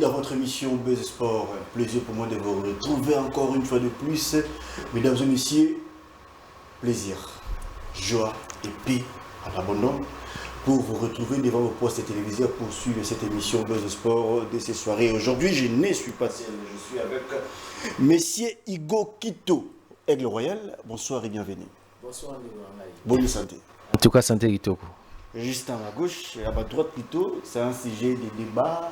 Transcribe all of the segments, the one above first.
dans votre émission Buzz Sport. Un plaisir pour moi de vous retrouver encore une fois de plus. Mesdames et messieurs, plaisir, joie et paix à l'abondance pour vous retrouver devant vos postes télévisés pour suivre cette émission Buzz Sport de ces soirées. Aujourd'hui, je ne suis pas seul, je suis avec Monsieur Igo Quito, Aigle Royal. Bonsoir et bienvenue. Bonsoir, Nigorangaï. Bonne santé. En tout cas, santé Kitoko. Juste à ma gauche, à ma droite plutôt, c'est un sujet de débat.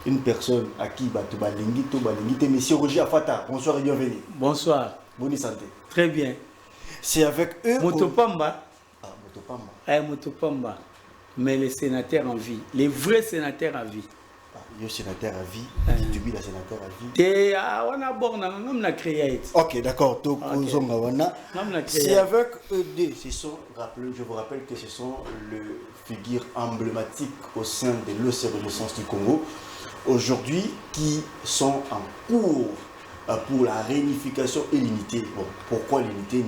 Une personne à qui tu balingite, Monsieur Roger Afata. Bonsoir et bienvenue. Bonsoir. Bonne santé. Très bien. C'est avec eux. Motopamba. Ah, Motopamba. Motopamba. Mais les sénateurs en vie. Les vrais sénateurs en vie. Le sénateur à vie. Tu dis la sénateur à vie. Et on a bon, on a créé. Ok, d'accord. C'est avec eux deux. Je vous rappelle que ce sont les figures emblématiques au sein de l'OC Renaissance du Congo. Aujourd'hui, qui sont en cours pour la réunification et l'unité. Bon, pourquoi l'unité?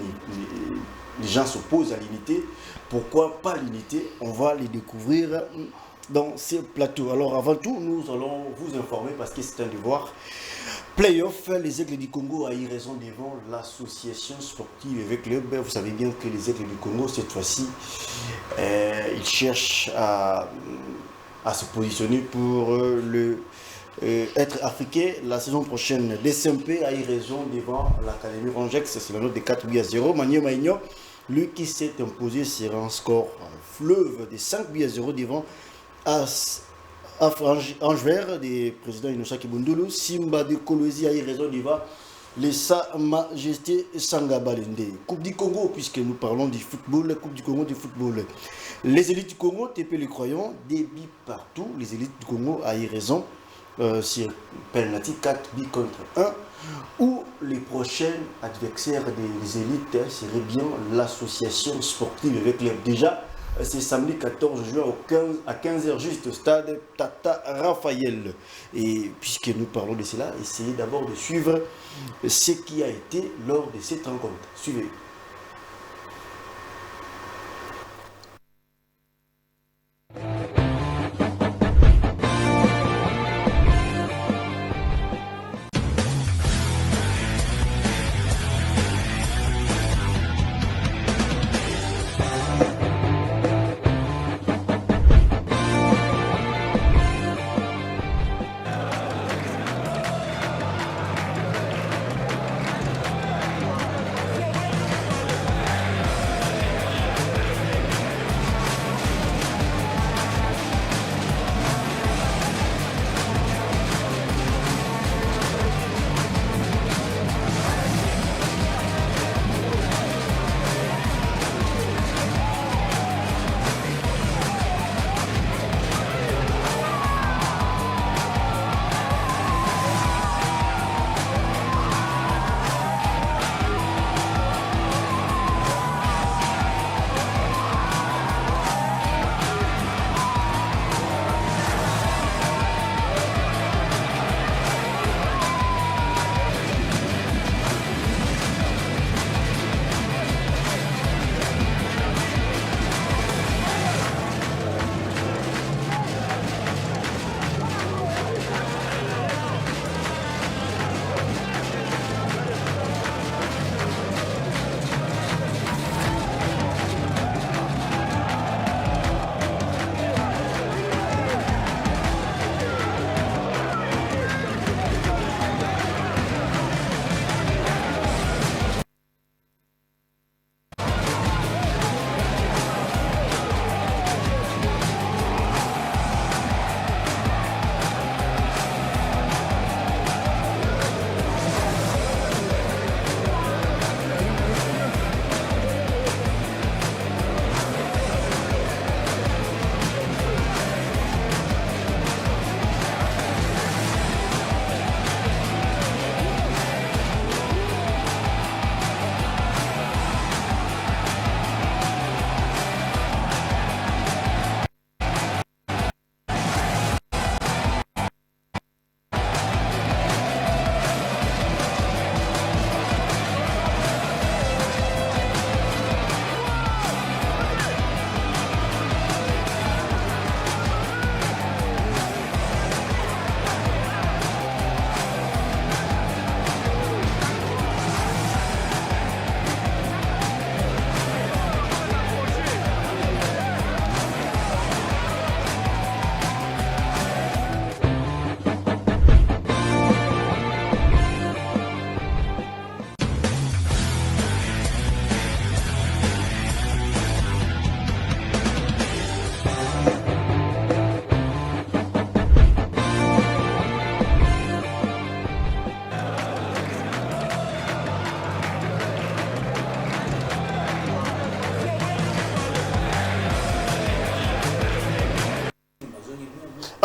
Les gens s'opposent à l'unité. Pourquoi pas l'unité? On va les découvrir dans ces plateaux. Alors avant tout, nous allons vous informer parce que c'est un devoir. Playoff, les Aigles du Congo a eu raison devant l'association sportive avec club. Vous savez bien que les Aigles du Congo, cette fois-ci, ils cherchent à se positionner pour être africain la saison prochaine. DCMP a eu raison devant l'Académie Rongex, c'est la note de 4-0. Magno Maignan, lui qui s'est imposé sur un score fleuve de 5-0 devant Angever des présidents Innocent Kibundulu. Simba de Kolwezi a eu raison devant les Sa Majesté Sangabalende. Coupe du Congo, puisque nous parlons du football, Coupe du Congo du football. Les élites du Congo, TP les croyants, débit partout. Les élites du Congo a eu raison sur penalty 4 buts contre 1. Où les prochains adversaires des élites seraient bien l'association sportive avec les déjà. C'est samedi 14 juin à 15h juste au stade Tata Raphaël. Et puisque nous parlons de cela, essayez d'abord de suivre ce qui a été lors de cette rencontre. Suivez.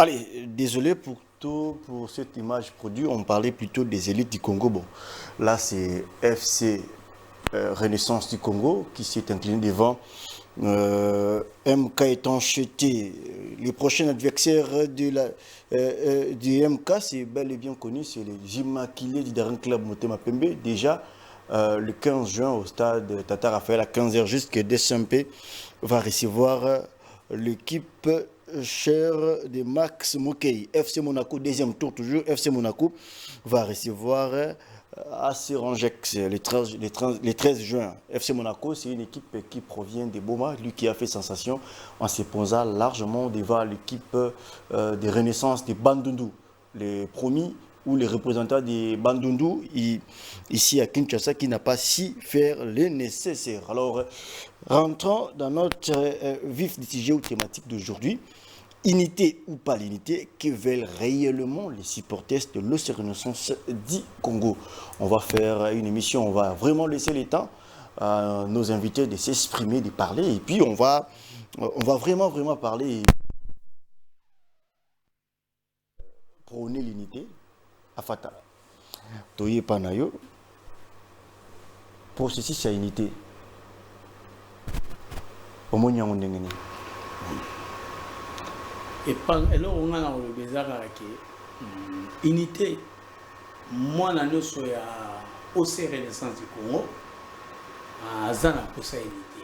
Allez, désolé pour cette image produite. On parlait plutôt des élites du Congo. Bon, là, c'est FC Renaissance du Congo qui s'est incliné devant MK étant jeté. Les prochains adversaires du MK, c'est bel et bien connu, c'est les Immaculés du Daring Club Motema Pembe. Déjà, le 15 juin, au stade Tata Raphaël, à 15h, jusqu'à DSMP, va recevoir l'équipe chère de Max Mokei. FC Monaco, deuxième tour toujours, FC Monaco va recevoir AC Rangex le 13 juin. FC Monaco, c'est une équipe qui provient de Boma, lui qui a fait sensation en se posant largement devant l'équipe de Renaissance de Bandundu. Les promis ou les représentants de Bandundu ici à Kinshasa qui n'a pas su faire le nécessaire. Alors, rentrons dans notre vif du sujet ou thématique d'aujourd'hui. Unité ou pas l'unité, que veulent réellement les supporters de l'OC Renaissance du Congo? On va faire une émission, on va vraiment laisser le temps à nos invités de s'exprimer, de parler, et puis on va vraiment parler, prôner l'unité. Afata, Toye Panayo, processus à unité. Au moins, on est et alors on a le bizarre que unité moi na noso ya OC Renaissance du Congo azana posa unité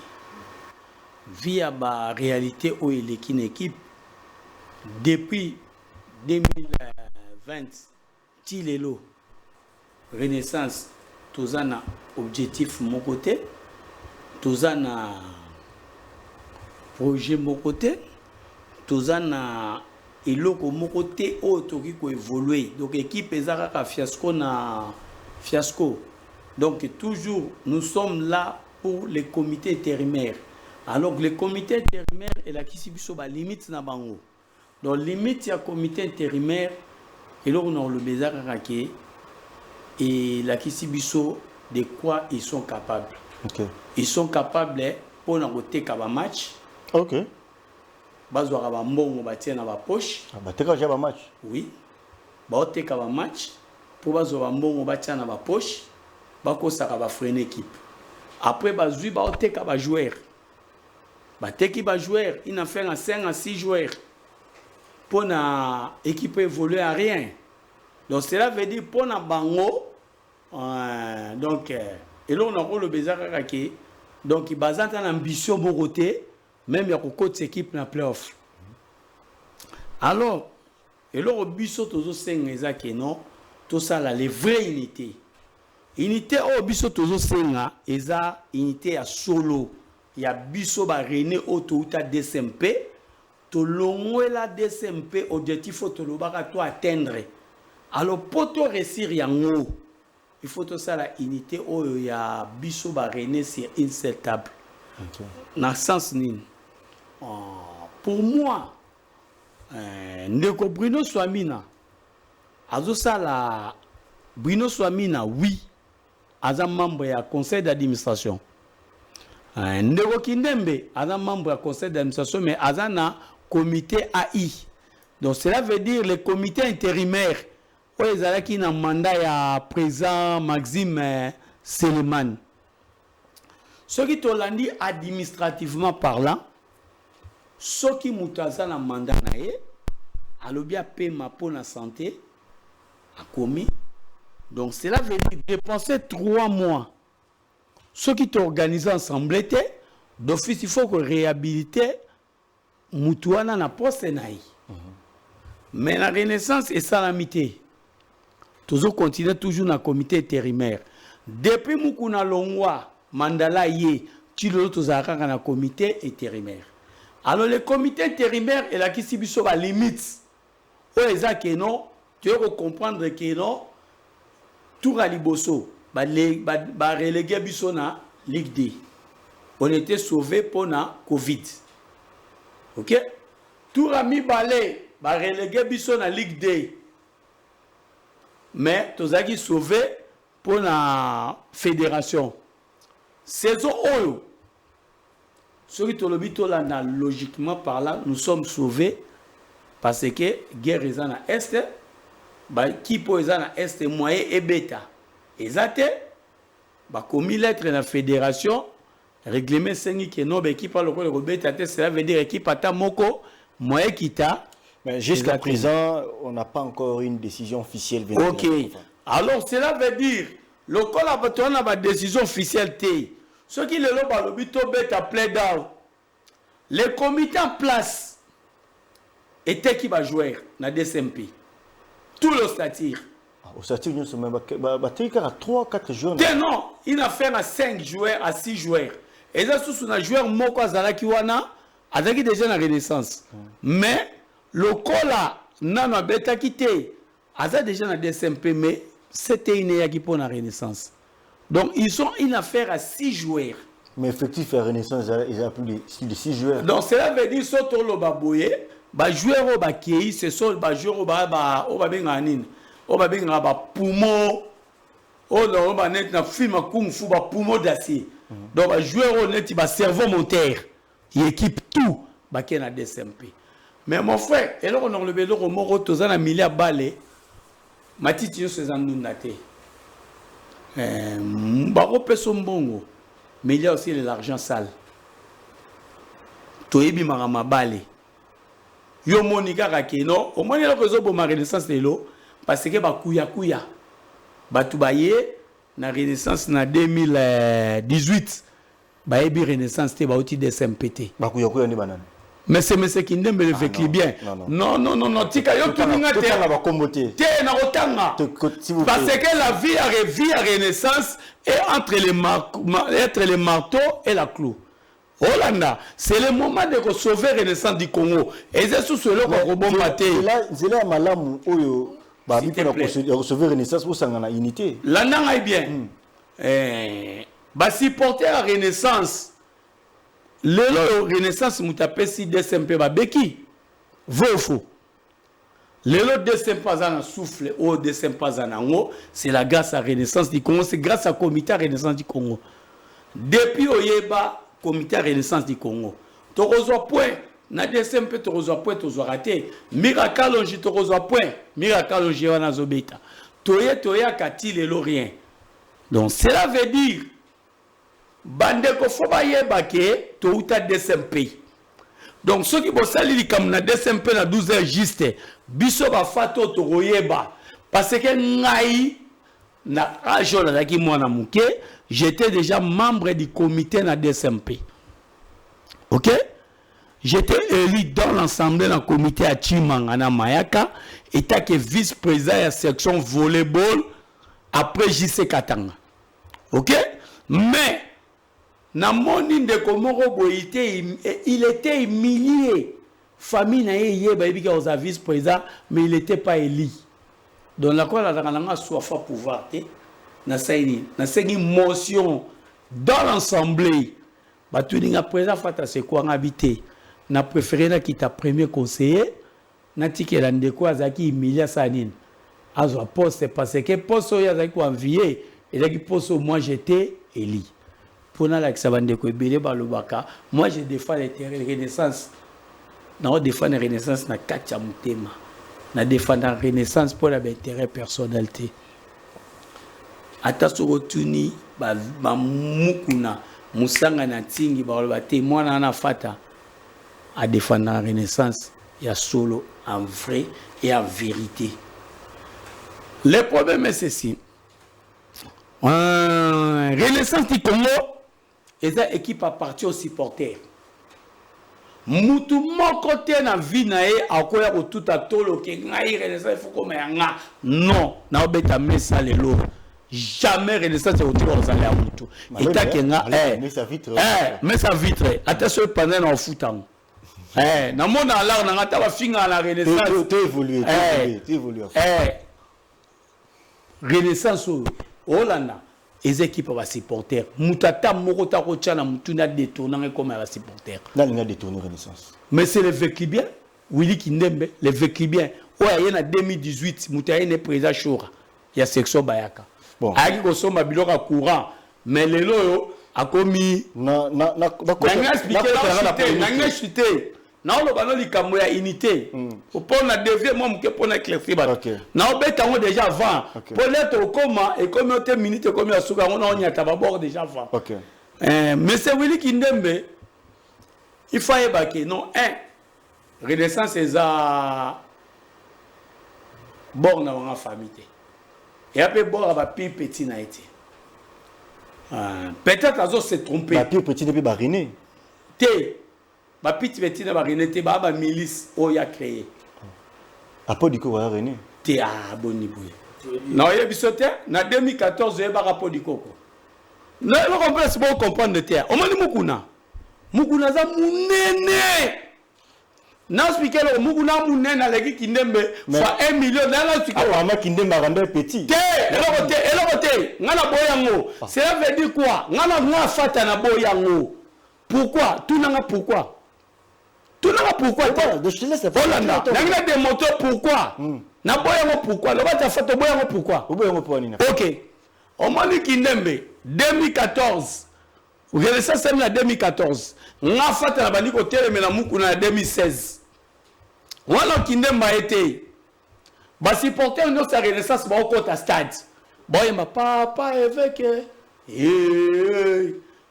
via ba réalité où il est une équipe depuis 2020 tilelo Renaissance tozana objectif mon côté tozana projet mon côté tozana eloko moko te o toki ko évoluer donc équipe ezaka fiasco na fiasco donc toujours nous sommes là pour les comités intérimaires alors que les comités intérimaires et la kisibiso ba limite na bango donc limite ya comité intérimaire et là on a le bezaka ke et la kisibiso de quoi ils sont capables. Okay. Ils sont capables pour na koteka ba match. OK. Bazwa ba mbongo batie na ba poche. Bateka ja ba match. Oui. Ba oteka ba match pour bazwa ba mbongo batie na ba poche. Bakosaka ba freiner équipe. Après bazui ba oteka ba joueur. Bateki ba joueur, il a fait 5 à 6 joueurs pour na équipe évoluer à rien. Donc cela veut dire pour na bango donc et là on a le bezaka ke donc il basant en ambition bon côté même il y a coach équipe na playoff. Alors et là au biso tozo 5 ezaki non tout ça là les vraies unités. Unité au biso tozo 5 eza unité à solo. Il y a biso ba René Otouta DSMP to longwela DSMP objectif to lobaka to atteindre. Alors pour to réussir yango il faut tout ça la unité où il y a biso ba René sur une seule table. Okay. Dans sens nin. Pour moi ndeko Bruno Swamina azo sala Bruno Swamina oui aza membre ya conseil d'administration. Ndeko Kindembe aza membre ya conseil d'administration mais aza na comité AI. Donc cela veut dire le comité intérimaire où ils allaient qui na mandat ya président Maxime Seleman. Ce qui tolandi administrativement parlant, ce qui moutaza na mandat nae, alobia paiement pour la santé a commis. Donc cela veut dire dépenser 3 mois. Ce qui t'organise ensemble était d'office il faut que réhabiliter mutuana na poste nae. Mais la Renaissance et salamité. Toujours continuer toujours dans le comité intérimaire. Depuis Mukuna Longwa, Mandala Ye, Chilo Tozaka dans le comité intérimaire. Alors le comité intérimaire est là qui s'y la limite. Où les gens qui non, tu veux comprendre que non, tout à Liboso, relégué Bissona, Ligue D. On était sauvés pour la Covid. Ok? Tout a mis balai, relégué Bissona, Ligue D. Mais tous qui sauvé pour la fédération. Saison Oyo. Ceux qui te le logiquement par là, nous sommes sauvés parce que guerre est dans l'Est, qui peut être dans l'Est moyen et bêta. Exact. Commis lettre dans la fédération, règlement 5 qui non, qui parle le bêta, cela veut dire équipe à moko, moyen qui t'a. Mais jusqu'à présent, on n'a pas encore une décision officielle. Ok. Alors cela veut dire, le col a une décision officielle. Ce qui est le but bêta play down. Les comités en place étaient qui va jouer dans DSMP. Tout le statut. Au statut, nous sommes à 3-4 joueurs. Non, il a fait à 5 joueurs, à 6 joueurs. Et ça, c'est un joueur Moko Azalakiwana, avec déjà la Renaissance. Mais le cola, non, non, bêta quitté, a déjà la DSMP, mais c'était une équipe pour la Renaissance. Donc, ils sont une affaire à 6 joueurs. Mais effectivement, la Renaissance, ils ont plus de 6 joueurs. Donc, cela veut dire que sur le baboye, les joueurs qui sont ce sont les joueurs qui poumon, qui film kung fu, poumon d'acier. Donc, les joueurs qui ont cerveau moteur, ils équipent tout qui dans DSMP. Mais mon frère, et là, on a enlevé le mot, tous en a mis à balai, Matiti, c'est un nunate. Mais il y a aussi l'argent sale. Toyebi marama balé. Yo monika rakeno, au moins il y a que ma renaissance de l'eau parce que ba kuya batubaye na renaissance na 2018 ba ebi renaissance te ba outil de SMPT. Ba kuya ni banane. Mais c'est qui ne me fait bien. Non, tika yo tuninga te na ba kombote. Te na otanga. Parce que la vie à renaissance est entre les marteaux et la clou. Hollanda, c'est le moment de sauver la renaissance du Congo. Et c'est sous ce lot qu'on rebombe. C'est là malamu oyo ba bi pour sauver renaissance pour sangana unité. L'anda est bien. Ba supporter la renaissance. Le renaissance mutapesi DSMP ba beki. Vrai faux. Le DSMP na souffle au DSMP na ngo, c'est la grâce à renaissance du Congo, c'est grâce à comité renaissance du Congo. Depuis oyeba comité renaissance du Congo. Torozo point na DSMP torozo point tozo raté. Miracle onji torozo point. Miracle onji wana zobeta. Toya kati le rien. Donc cela veut dire bande ko foba yeba ke to uta DSMP. Donc ceux qui bossent comme na DSMP na 12h juste biso ba fato to royeba parce que ngai na ajola la ki mwana muke j'étais déjà membre du comité na DSMP. OK? J'étais élu dans l'assemblée dans le comité à Chimanga na Mayaka étant que vice-président de la section volleyball après JC Katanga. OK? Mais na moni de Komoro il était humilié. Famille na yeba ebika aux vice-président mais il n'était pas élu. Donc la quoi la soif à pouvoir na saini motion dans l'assemblée ba tout dinga président fata c'est quoi habité na préféré na qui ta premier conseiller na tikela ndeko azaki humilié sanine azwa poste parce que poste ya azaki envier et là qui poste moi j'étais élu pour na la kisabandeko ebele balobaka moi je défends l'intérêt de renaissance na défendre la renaissance na katia mutema na défendre la renaissance pour l'intérêt personnalité ata sorotuni ba mukuna musanga na tingi ba mwana na fata à défendre la renaissance il y a solo en vrai et en vérité. Le problème est ceci. Renaissance du Congo est une équipe à partir aux supporters. Mutu moko te na vie na ye akoya ko tout atolo ke ngai renaissance il faut comme nga non na obeta mesa lelo jamais renaissance au tour aux aller à mutu eta ke nga mais ça vitre attention pendant na futango na mona la na ngata ba finga na renaissance tu évoluer renaissance Hollanda les équipes va supporter mutata moko ta ko tchana mutuna détourner comme la supporter là il a détourné renaissance mais c'est le vécu bien Willy Kindembe le vécu bien ouais en 2018 mutaye ne président Chora il y a section Bayaka bon aki ko soma biloka courant mais lelo yo a commis na expliquer na lo bano likambo ya unité pour na devient moi mke pour na éclaircir ba na obeta ngo déjà avant pour l'être au coma et comme autre minute comme ya suka on a nyata ba bord déjà avant mais c'est Willy Kindembe il faut évacuer non renaissance est à bord na en famille et après bord va plus petit na été peut-être azo se tromper ba plus petit depuis bariné té ba petit na bariné té ba milice o ya créé rapport du ko René té boni boy non il bisoté na 2014 e ba rapport du koko non le complexe pour comprendre de terre o mani mukuna za munene na expliquer le mukuna munene aleki Kindembe fa 1 million na expliquer ama Kindembe rendre petit elokote ngana boyango cela veut dire quoi ngana fata na boyango pourquoi tout nanga pourquoi je te laisse Hollanda nanga démontrer pourquoi na boyango pourquoi le bata fata boyango pourquoi OK au mani Kindembe 2014 vous avez ça c'est en 2014 nga fata na bandi ko telemela mukuna 2016 wana Kindembe a été ba supporter no sa renaissance ba au stade boy ma papa évêque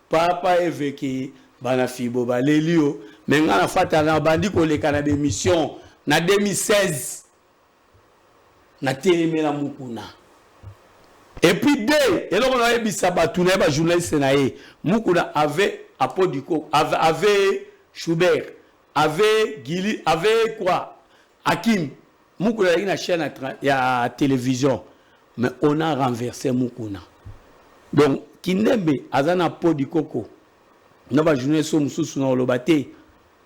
papa évêque bana fibo ba lelio mais nga na fata na bandi ko leka na démission na 2016 na telemela mukuna. Et puis dès et là on a ebisa batuna ba journaliste na ye mukuna avait Apodiko avait Schubert avait Gili avait quoi Hakim mukuna il na chaîne ya télévision mais on a renversé mukuna donc Kindembe azana Podikoko na ba journaliste mususu na lobate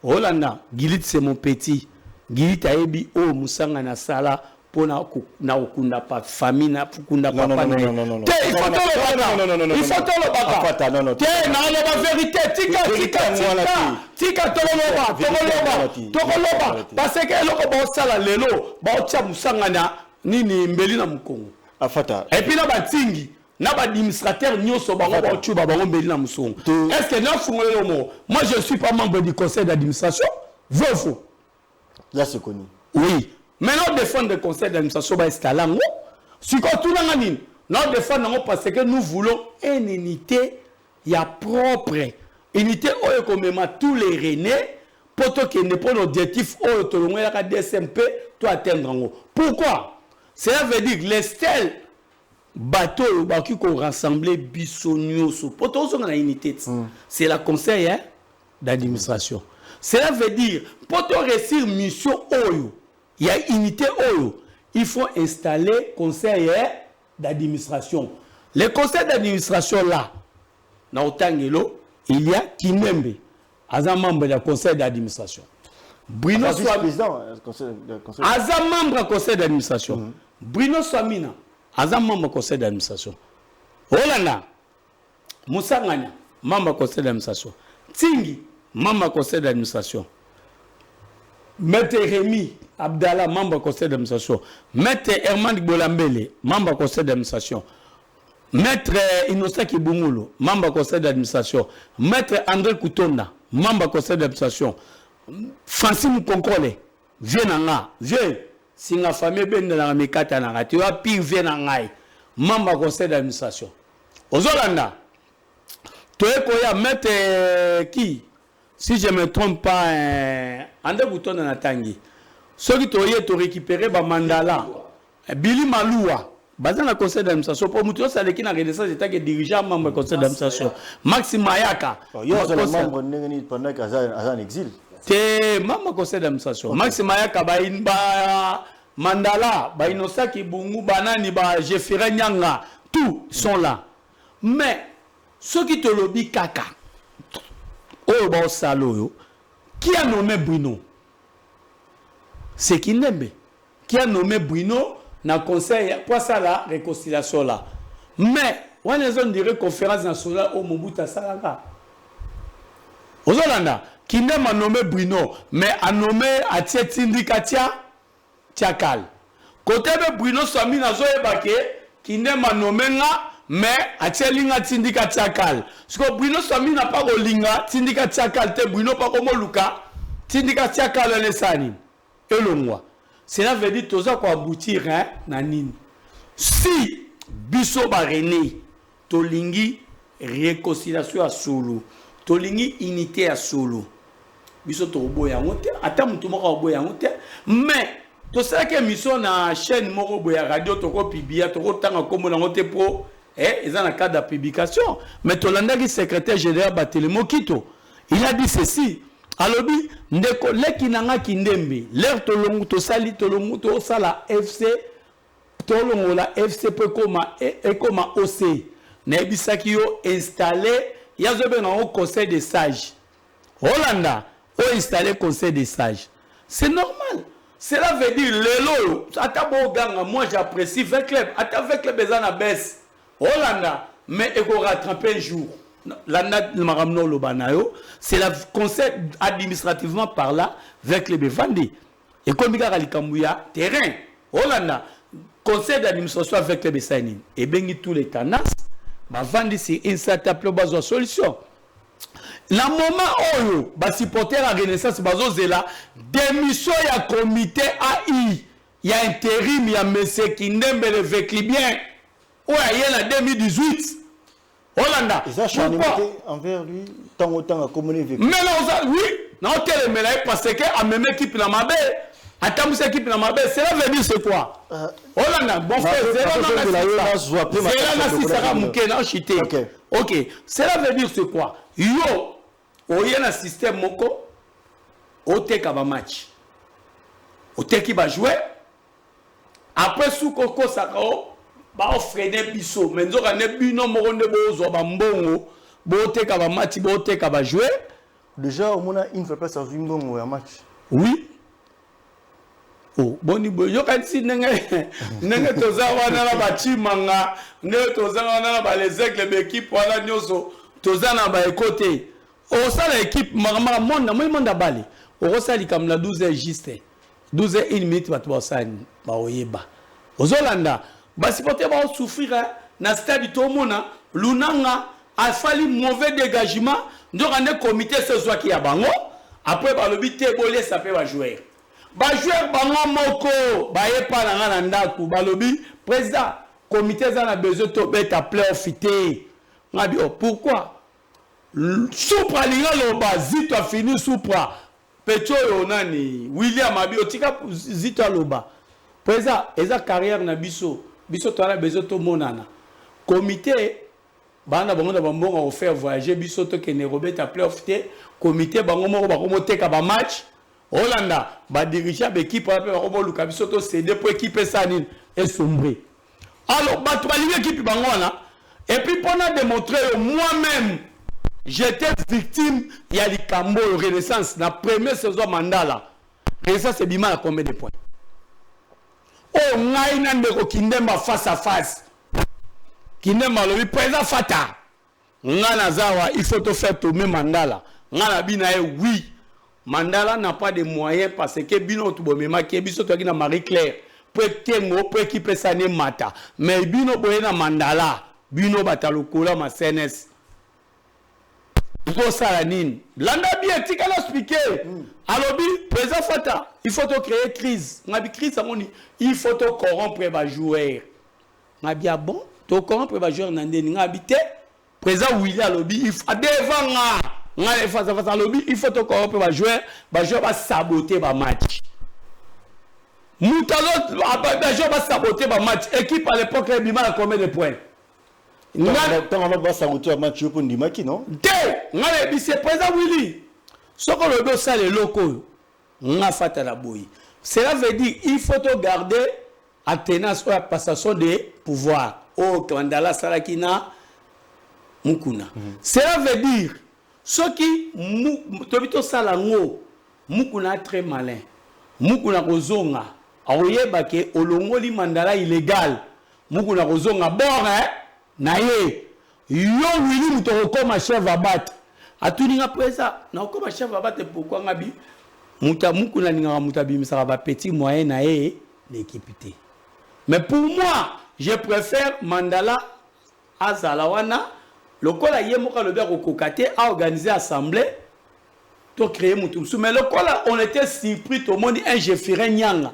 Hollanda Gilit c'est mon petit Gilit ayebi o musanga na sala pona na okunda pa famille na kunda papa na non il faut le baka non na la vérité tika tokoloba parce que eloko ba sala lelo ba tia musanga na nini mbeli na mukongo afata et puis na batingi na ba administrateur nyoso bango ba chuba bango mbeli na musongo est-ce que na fungolo mo moi je suis pas membre du conseil d'administration faux là c'est connu oui. Mais nous défendons le conseil d'administration installé. Si tout nous défendons parce que nous voulons une unité propre. Unité comme tous les Rennais pour que nos objectifs la DSMP to atteindre. Pourquoi? Cela veut dire que les stèles bateaux qui ont rassemblé Bissonioso pour tous on a unité. C'est le conseil d'administration. Cela veut dire pour réussir mission oyo il y a une unité oyo, il faut installer conseil d'administration. Les conseils d'administration là, dans Otangelo, il y a Kindembe, un membre du conseil d'administration. Bruno Swamina, un membre du conseil d'administration. Bruno Swamina, un membre du conseil d'administration. Hollanda, Moussa Nganya, membre du conseil d'administration. Tingi, membre du conseil d'administration. Maître Rémi Abdallah, membre du conseil d'administration. Maître Herman Bolambele, membre du conseil d'administration. Maître Innocent Kibumulo, membre du conseil d'administration. Maître André Koutonda, membre du conseil d'administration. Francis Moukonkole, viens. Si la famille est dans la mécata, tu vas pire viens membre du conseil d'administration. Aux Hollanda, tu es maître qui? Si je ne me trompe pas, André Koutonda na Tangi. Ceux qui ont récupéré le mandala, Billy Maloua, basé dans le conseil d'administration, pour nous, c'est l'équipe de Renaissance qui est dirigeant membre du conseil d'administration. Maxime Mayaka. Il y a un membre pendant qu'il est en exil. C'est membre du conseil d'administration. Maxime Mayaka, mandala, Inosaki Bungu, Banani, Jeffrey Nyanga, tous sont là. Mais ceux qui te lobby Kaka, qui a nommé Bruno? C'est Kindembe qui a nommé Bruno dans le conseil pour ça la réconciliation là. Mais on a une conférence nationale au Mobutu Salanga. Aux Hollanda, Kindembe a nommé Bruno, mais a nommé Atie Tindikatia Tiakal. Côté de Bruno Swami Nazo Ebake, Kindembe a nommé nga, mais Atie Linga Tindikatia Tiakal. Parce que Bruno Swami n'a pas de Linga Tindikatia Tiakal, te Bruno pas comme Luka. tindika tiaka le sani elongwa cela veut dire toza ko aboutir hein na nini si biso ba René tolingi réconciliation à solo tolingi unité à solo biso to boya ngote ata mutu moko boya ngote mais to ça que mission na chaîne moko boya radio to ko pibia to ko tanga komona ngote po ils ont un cadre de publication mais to landaki secrétaire général Batelemo Kito il a dit ceci alobi ndeko leki nanga kindembe l'air to longu to sali to longu to sala FC to longu la FC pe koma e koma OC na bisaki yo installé yazo be na au conseil des sages Hollanda o installé conseil des sages c'est normal. Cela veut dire lelo atabo ganga moi j'apprécie avec club avec le besoin na baisse Hollanda mais il faut rattraper un jour l'année le maramno le banayo c'est le conseil administrativement par là avec les bevandi et comme il y a likambuya terrain Hollanda conseil d'administration avec les besani et bengi tous les canas ba vandi c'est une certaine base de solution. La moment où les supporters à Renaissance bazo zela démission ya comité AI il y a intérim il y a monsieur Kindembe le Veclibien ouais il y a la 2018 Hollanda ils ont changé envers lui tant autant à communiquer mais non oui non quel mais là parce que a même équipe na mabe attends cette équipe na mabe cela veut dire c'est quoi Hollanda bon frère c'est là na sisara mukena chité OK cela veut dire c'est quoi yo oye na système moko oteka ba match oteki ba jouer après sous koko sakao ba freiner biso menzo ka ne bino moko ne bozo ba mbongo bo oteka ba match bo oteka ba jouer déjà au moins une fois pas ça mbongo ya match oui oh boni bo yo kan si nenge toza wana na ba chimanga ne toza wana na ba les aigles l'équipe wala nyoso toza na ba côté au ça l'équipe marama monde moi monde balé au ça li comme la 12h juste 12h 1 minute ba to ça ba oyeba ozolanda ba supporter ba souffrir na stade to mona lunanga a fallu mauvais dégagement donc on est comité ce soir qui a bango après ba lobi te bolé ça peut ba jouer bango moko ba yepa na ndaku ba lobi président comité ça na besoin to beta playoff té ngabi pourquoi Supra linga loba zito a fini Supra Pecho yonani William abi otika zito loba Preza eza carrière na biso to ala bezo to monana comité bana bango na bambonga o faire voyager biso to kene robeta playoff té comité bango moko ba komo teka ba match Hollanda ba diriger ba équipe ba ko luka biso to céder pour équipe sanine et sombre alors ba to ba équipe bango na et puis pour démontrer moi-même j'étais victime, il y a Likambo, Renaissance, la première saison Mandala. Renaissance, c'est bima à combien de points? Oh, ngaïna ndeko Kindemba face à face. Kindemba le président Fata. Ngana zawa, il faut te faire tomber Mandala. Ngana binae, oui. Mandala n'a pas de moyens parce que bino tu bomema qui biso to na Marie Claire. Pour tengo, pour équipe sané mata. Mais bino boyena Mandala, bino batalokola ma CNS. Pour ça la nine. Landa bien, tu can expliquer. Alors, président Fata, il faut te créer crise. Crise, il faut te corrompre les joueurs. Bien bon, te corrompre les joueurs. Président William Lobby, il faut devant il faut te corrompre les joueurs. Les joueurs vont saboter le match. Les joueurs vont saboter le match. Équipe à l'époque, il y a combien de points? On va saboter un match pour Ndimaki, non? C'est président Willy. Ce qu'on le doit, c'est les locaux. On a fait la bouille. Cela veut dire qu'il faut garder la tenance ou la passation des pouvoirs. Oh, Kandala Sarakina, Mukuna. Cela veut dire ceux qui, Tobito Salango, Mukuna très malin. Mukuna Kozonga, Aoyebake, Olongoli Mandala illégal. Mukuna Kozonga, bon, hein? Naye yo Willy mutoko ma chef va battre atuninga presa na ko ma chef va battre pourquoi ngabi mutamuku na ninga mutabi misara ba petit moyen naye l'équipe. Mais pour moi je préfère Mandala Azalawana lokola yemoka le bia kokate a organiser assemblée to créer mutumsu. Mais le quoi on était surpris tout le monde un Jefferin Nyanga.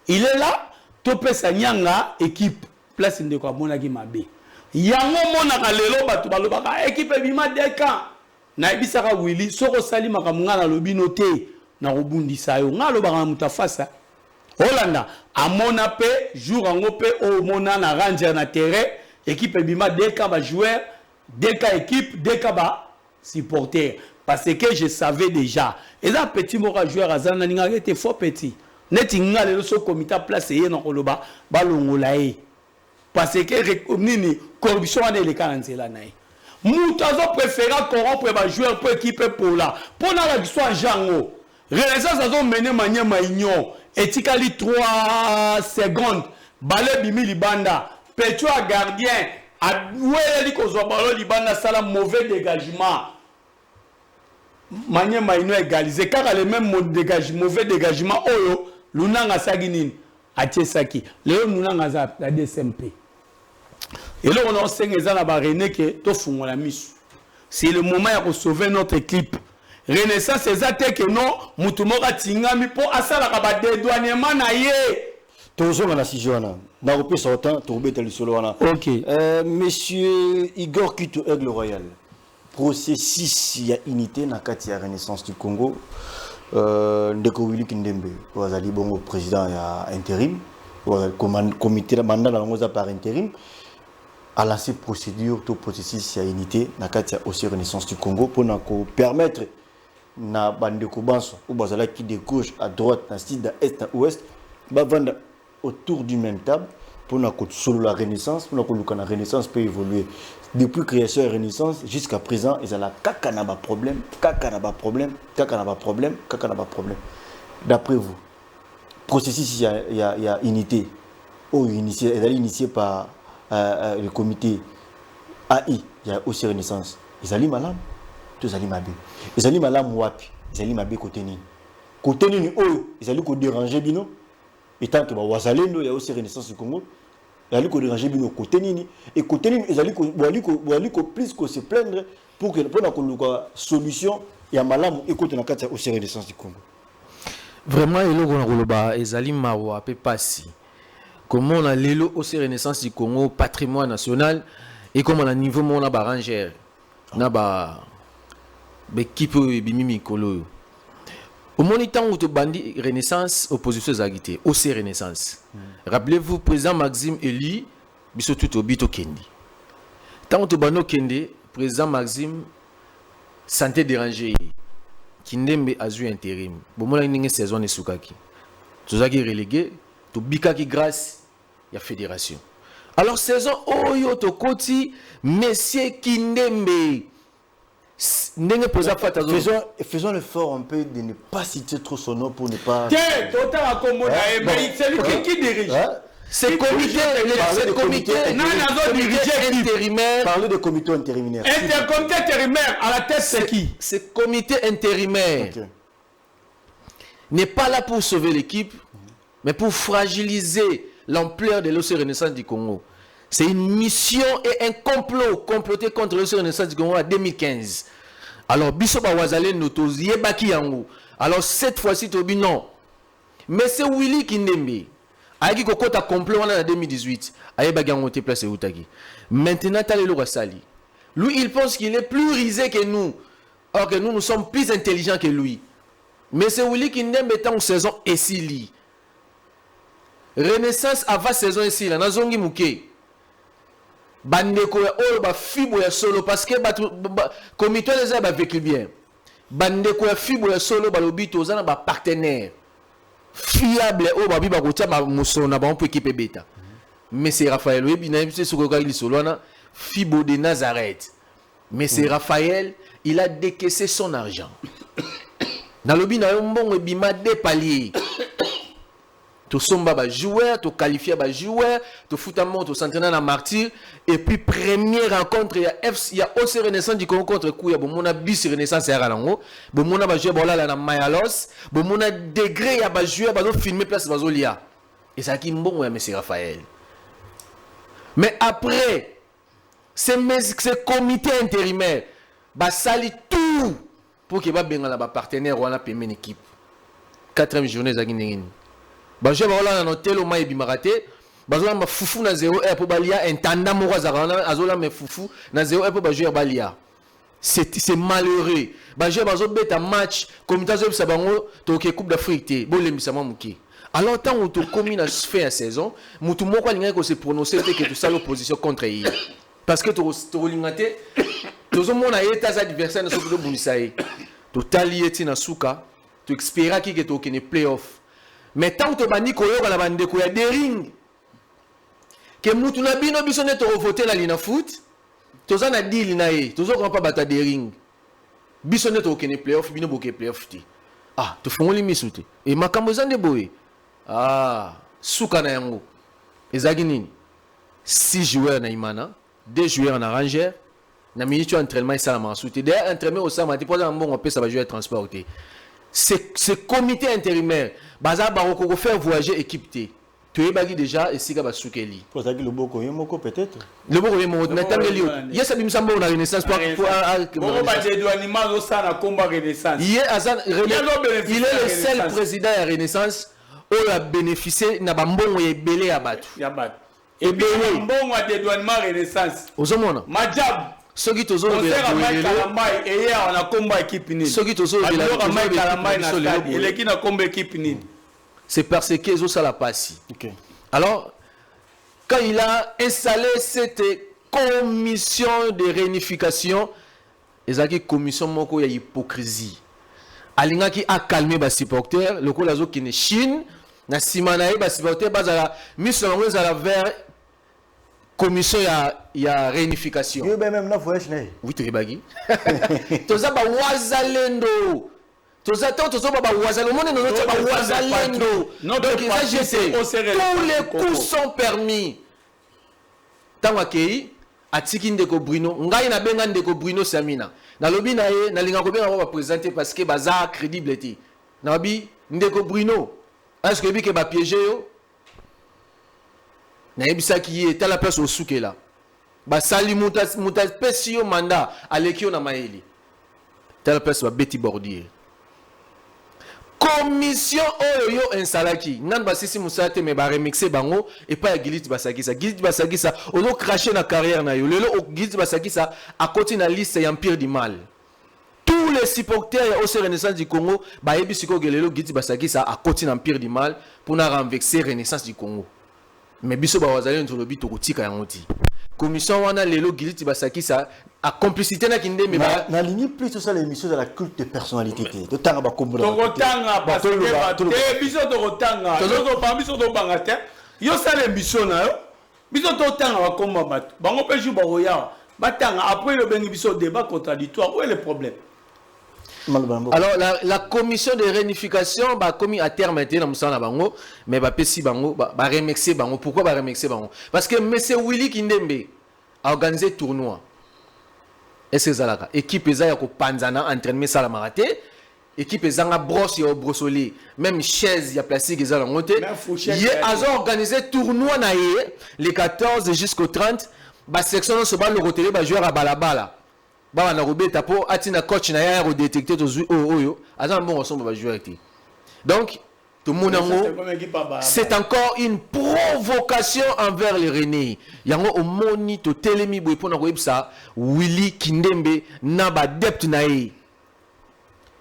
Il est là, to pesa Nyanga équipe place de quoi monaki mabe. Yango monaka lelo batu balobaka équipe bima deka. Na ebisaka Willy soko sali makamunga na lobino te na robundisa yo. Nga lobaka mutafasa. Hollanda amona pe jour ango pe o mona na ranger na terrain équipe bima deka ba joueur deka équipe deka ba supporter parce que je savais déjà et là petit mora joueur azana ninga était fort petit neti ngale le so comité place ye na koloba balongola e parce que nini corruption ane le kanzela nae mutu azo préférer corrompre ba joueur pour équipe pour là pour na la soit jango Renaissance azo mené manyema union etikali 3 secondes balé bimi libanda Petro gardien a oué ko zo balo libanda sala mauvais dégagement manyema union égalisé car le même dégagement mauvais dégagement oyo lunanga saginine atiesaki leo lunanga za la DSMP et là on a sengeza na ba René que to fungola misu c'est le moment ya ko sauver notre équipe Renaissance c'est que non mutumoka tingami po asala ka ba dédouanement na ye Tozo na sijona na repé sortant to beta le solo wana. OK. Monsieur Igor Kito Aigle Royal. Processus ya unité na kati ya Renaissance du Congo. Ndeko Willy Kindembe wazali bongo président ya intérim comité de mandat na ngoza par intérim a lancé procédure tout processus ya unité na kati ya aussi Renaissance du Congo pour na ko permettre na bandeko banso ou bazala qui de gauche à droite na sud est à ouest ba vendre autour du même table pour na ko solo la Renaissance pour na ko luka na Renaissance peut évoluer depuis création de Renaissance jusqu'à présent ils ont la kaka na ba problème d'après vous processus il y a unité ou initié par le comité AI il y a aussi Renaissance ils allaient malade tous allaient mabe ils allaient malade wapi ils allaient mabe côté ni oh ils allaient ko déranger bino et tant que ba wazalendo il y a aussi Renaissance du Congo ils allaient ko déranger bino côté ni et côté ni ils allaient ko plus que se plaindre pour que pour na ko solution ya malamu écoute na kati aussi Renaissance du Congo vraiment eloko na koloba ezali mawa pe pasi comment on a l'élo aussi Renaissance du Congo patrimoine national et comment on a niveau mon na barangère na ba équipe bimi mikolo au monitant où to bandi Renaissance opposition zagité aussi Renaissance rappelez-vous président Maxime Eli biso tout obito kendi tant to bano kende président Maxime santé dérangée Kindembe a joué intérim bon moi une saison esukaki tozaki relégué to bikaki grâce ya fédération alors saison oyo to koti monsieur Kindembe faisons l'effort un peu de ne pas citer trop son nom pour ne pas qui dirige c'est comité intérimaire. Parler de comité intérimaire. Comité intérimaire à la tête c'est qui? C'est comité intérimaire. Okay. N'est pas là pour sauver l'équipe, mais pour fragiliser l'ampleur de l'OC Renaissance du Congo. C'est une mission et un complot comploté contre l'OC Renaissance du Congo en 2015. Alors Bisoba Wazale Notozi Baki Yango. Alors cette fois-ci Tobi non. Mais c'est Willy Kindembe. Aïki Kokota complot en 2018. Aïe Bagangote place Outaki. Maintenant, Talelo Rassali. Lui, il pense qu'il est plus risé que nous. Alors que nous sommes plus intelligents que lui. Mais c'est Willy Kindembe est en saison Essili. Renaissance avant saison Essili. Nazongi Mouké. Bandeko ya olo ba fibo ya solo parce que comité les a ba vécu bien. Bandeko ya fibo ya solo ba lobito zana ba partenaire. Fiable au babi bakotia ba musona ba on peut équiper beta. Mais c'est Raphaël oui na c'est sur le solona Fibo de Nazareth. Mais c'est Raphaël, il a décaissé son argent. Na lobi na mbongo bima de palier. To somba ba joueur, to qualifier ba joueur, to footamo to s'entraîner na martyr et puis première rencontre il y a OC Renaissance du Congo contre Kouya bon mona bis Renaissance ya rango bon mona ba joueur bola na Mayalos bon mona degré ya ba joueur ba zo filmer place ba zo lia et ça qui mbongo ya monsieur Raphaël. Mais après ce comité intérimaire ba sali tout pour que ba benga ba partenaire wana pembe une équipe 4e journée za ginengini ba je ba la na hotel o mai bimarate bazola ma fufu na 0 pour balia intendant moko za kana azola me fufu na 0 pour ba jouer balia c'est malheureux ba je bazo beta match comité zo bisa bango to ke coupe d'Afrique te bo lembisa muki alors tant où tu commis na fin de saison mutu moko alinga ko se prononcer que tout ça l'opposition contre lui parce que tu lingate tu mona eta za adversaire na soko do bunisaye to talieti na suka tu espéra ki que to kene playoff mais tant to bandi ko yoka na bande ko ya dering que mutu na bino biso ne to voter la lina foot to za na deal na ye to zo ko pa bata dering biso ne to kene playoff bino boke playoff ti ah to fongoli misute e makambo zande boye ah suka na yango ezagi nini 6 joueurs na imana 2 joueurs na ranger na minute d'entraînement et ça la mansouté d'ailleurs entraînement au samedi pour un bon on peut ça va jouer transporter c'est comité intérimaire baza ba ko faire voyager équipe T tu es bagi déjà et sika ba soukeli pour ça que le boko yemoko peut-être le boko yemoko mais tangeli yes abi msamba na renaissance pour bon ba de animal au ça na combat renaissance il est le seul président de renaissance où a bénéficié na ba mbongo yebele ya batu et bien mbongo a dédouanement renaissance ozomona majab soki tozo be et hier on a combat équipe nini soki tozo be la combat équipe nini c'est parce que zo sala passi OK alors quand il a installé cette commission de réunification ezaki commission moko ya hypocrisie alingaki a calmer ba supporters le ko lazo kine Chine na simana ba supporters bazala mission ngo zala vers commission ya réunification. Yo ben même na voyage na. Oui to yebagi. Toza ba wazalendo. Toza ba wazalendo monde no ba wazalendo. Donc ça j'étais tous les coups sont permis. Tanwa kei atiki ndeko Bruno ngai na benga ndeko Bruno Samina. Na lobi na ye na linga ko benga ba présenter parce que baza crédibilité. Na bi ndeko Bruno. Est-ce que bi ke ba piéger yo? Na yebisa ki ye tala place au souke là ba sali muta pesio manda alekio na maeli tala place ba beti bordier commission oyo insalaki nan ba sisi musate me ba remixer bango et pas ya Giliti Basakisa ozo cracher na carrière na yo lelo Giliti Basakisa a continué na liste ya empire du mal tous les supporters ya OC Renaissance du Congo ba yebisi ko gelelo Giliti Basakisa a continué empire du mal pour na renverser Renaissance du Congo. Mais biso ba wazali nzo lobi to kotika yango ti commission wana lelo Giliti Basakisa a complicité na kinde me ba na ligne plus tout ça l'émission de la culte de personnalité to tanga ba kombo to tanga parce que biso to tanga to ba biso to bangate yo sala émission na yo biso to tanga ba kombo bat bango pe ju ba roya batanga après le bengi biso débat contradictoire où est le problème? Alors la commission de réunification ba commis à terme était dans musana bango mais ba pesi bango ba remixer bango pourquoi ba remixer bango parce que monsieur Willy Kindembe a organisé tournoi est-ce que zalaka équipe eza ya ko panzana entraînement sala maraté équipe eza nga brosse ya brossoli même chaise ya plastique eza lango te ye a organisé tournoi na ye les 14 jusqu'au 30 ba section so ba le rotele ba joueur à balabala ba na robeta po atina coach na ya redétecter to oyo azan bon ensemble ba joueur été donc tout le monde c'est encore une provocation envers les René yango omoni to telemi boy pona ko yebsa Willy Kindembe na ba depth na ye il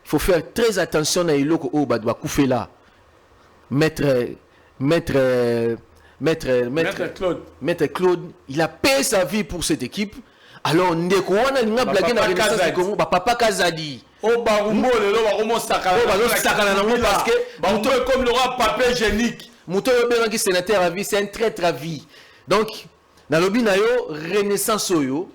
faut faire très attention na iloko o ba koufer là maître Claude il a payé sa vie pour cette équipe. Alors ndeko wana linga blague na Renaissance du Congo ba papa Kazadi o ba rumbo lelo ba komo sakala nango parce que muto comme le roi papier hygiénique muto yo benga ki sénateur à vie c'est un traître à vie donc na lobi na yo Renaissance oyo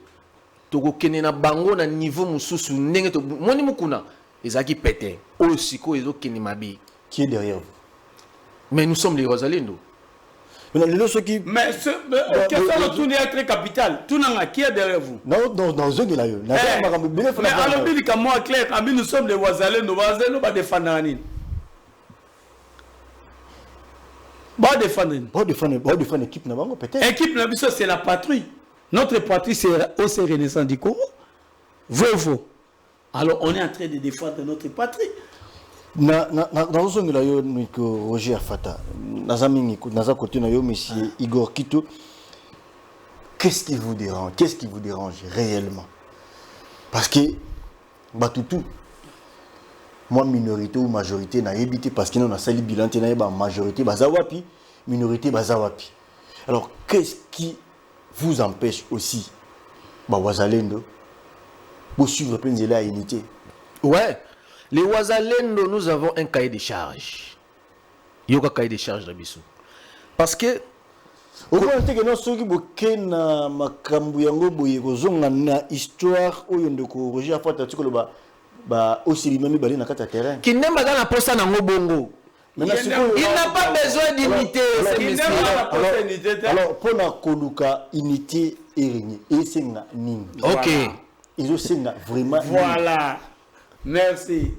to ko kene na bango na niveau mususu ndenge to moni mukuna ezaki pété o siko ezo kene mabi qui est derrière vous mais nous sommes les Rosalindo. Mais qu'est-ce que tout est très capital? Tout n'a qui est derrière vous? Non, un qui est là. Mais alors, moi, clair, nous sommes les voisins, nous va défendre Anine. Va défendre l'équipe, peut-être. L'équipe, c'est la patrie. Notre patrie, c'est OC Renaissance du Congo. Vovo. alors on est en train de défendre notre patrie. Dans le Roger Afata, dans côté monsieur Igor Kito, qu'est-ce qui vous dérange réellement? Parce que Batutu, moi minorité ou majorité n'a évité parce qu'il y a sali bilan majorité bazawapi, minorité bazawapi. Alors qu'est-ce qui vous empêche aussi Wazalendo pour suivre plein de la unité? Ouais. Les Wazalendo, nous avons un cahier de charges. Il y a un cahier de charges de Bissou. Parce que. Au moins, il y a une histoire où il y a Roger Afata aussi même balé na kata terrain. Qui n'aime pas la poste na ngobongo. Il n'a pas besoin d'unité. Alors, pour la Koluka, unité et c'est nini. Ok. Ils ont vraiment. Voilà. Merci.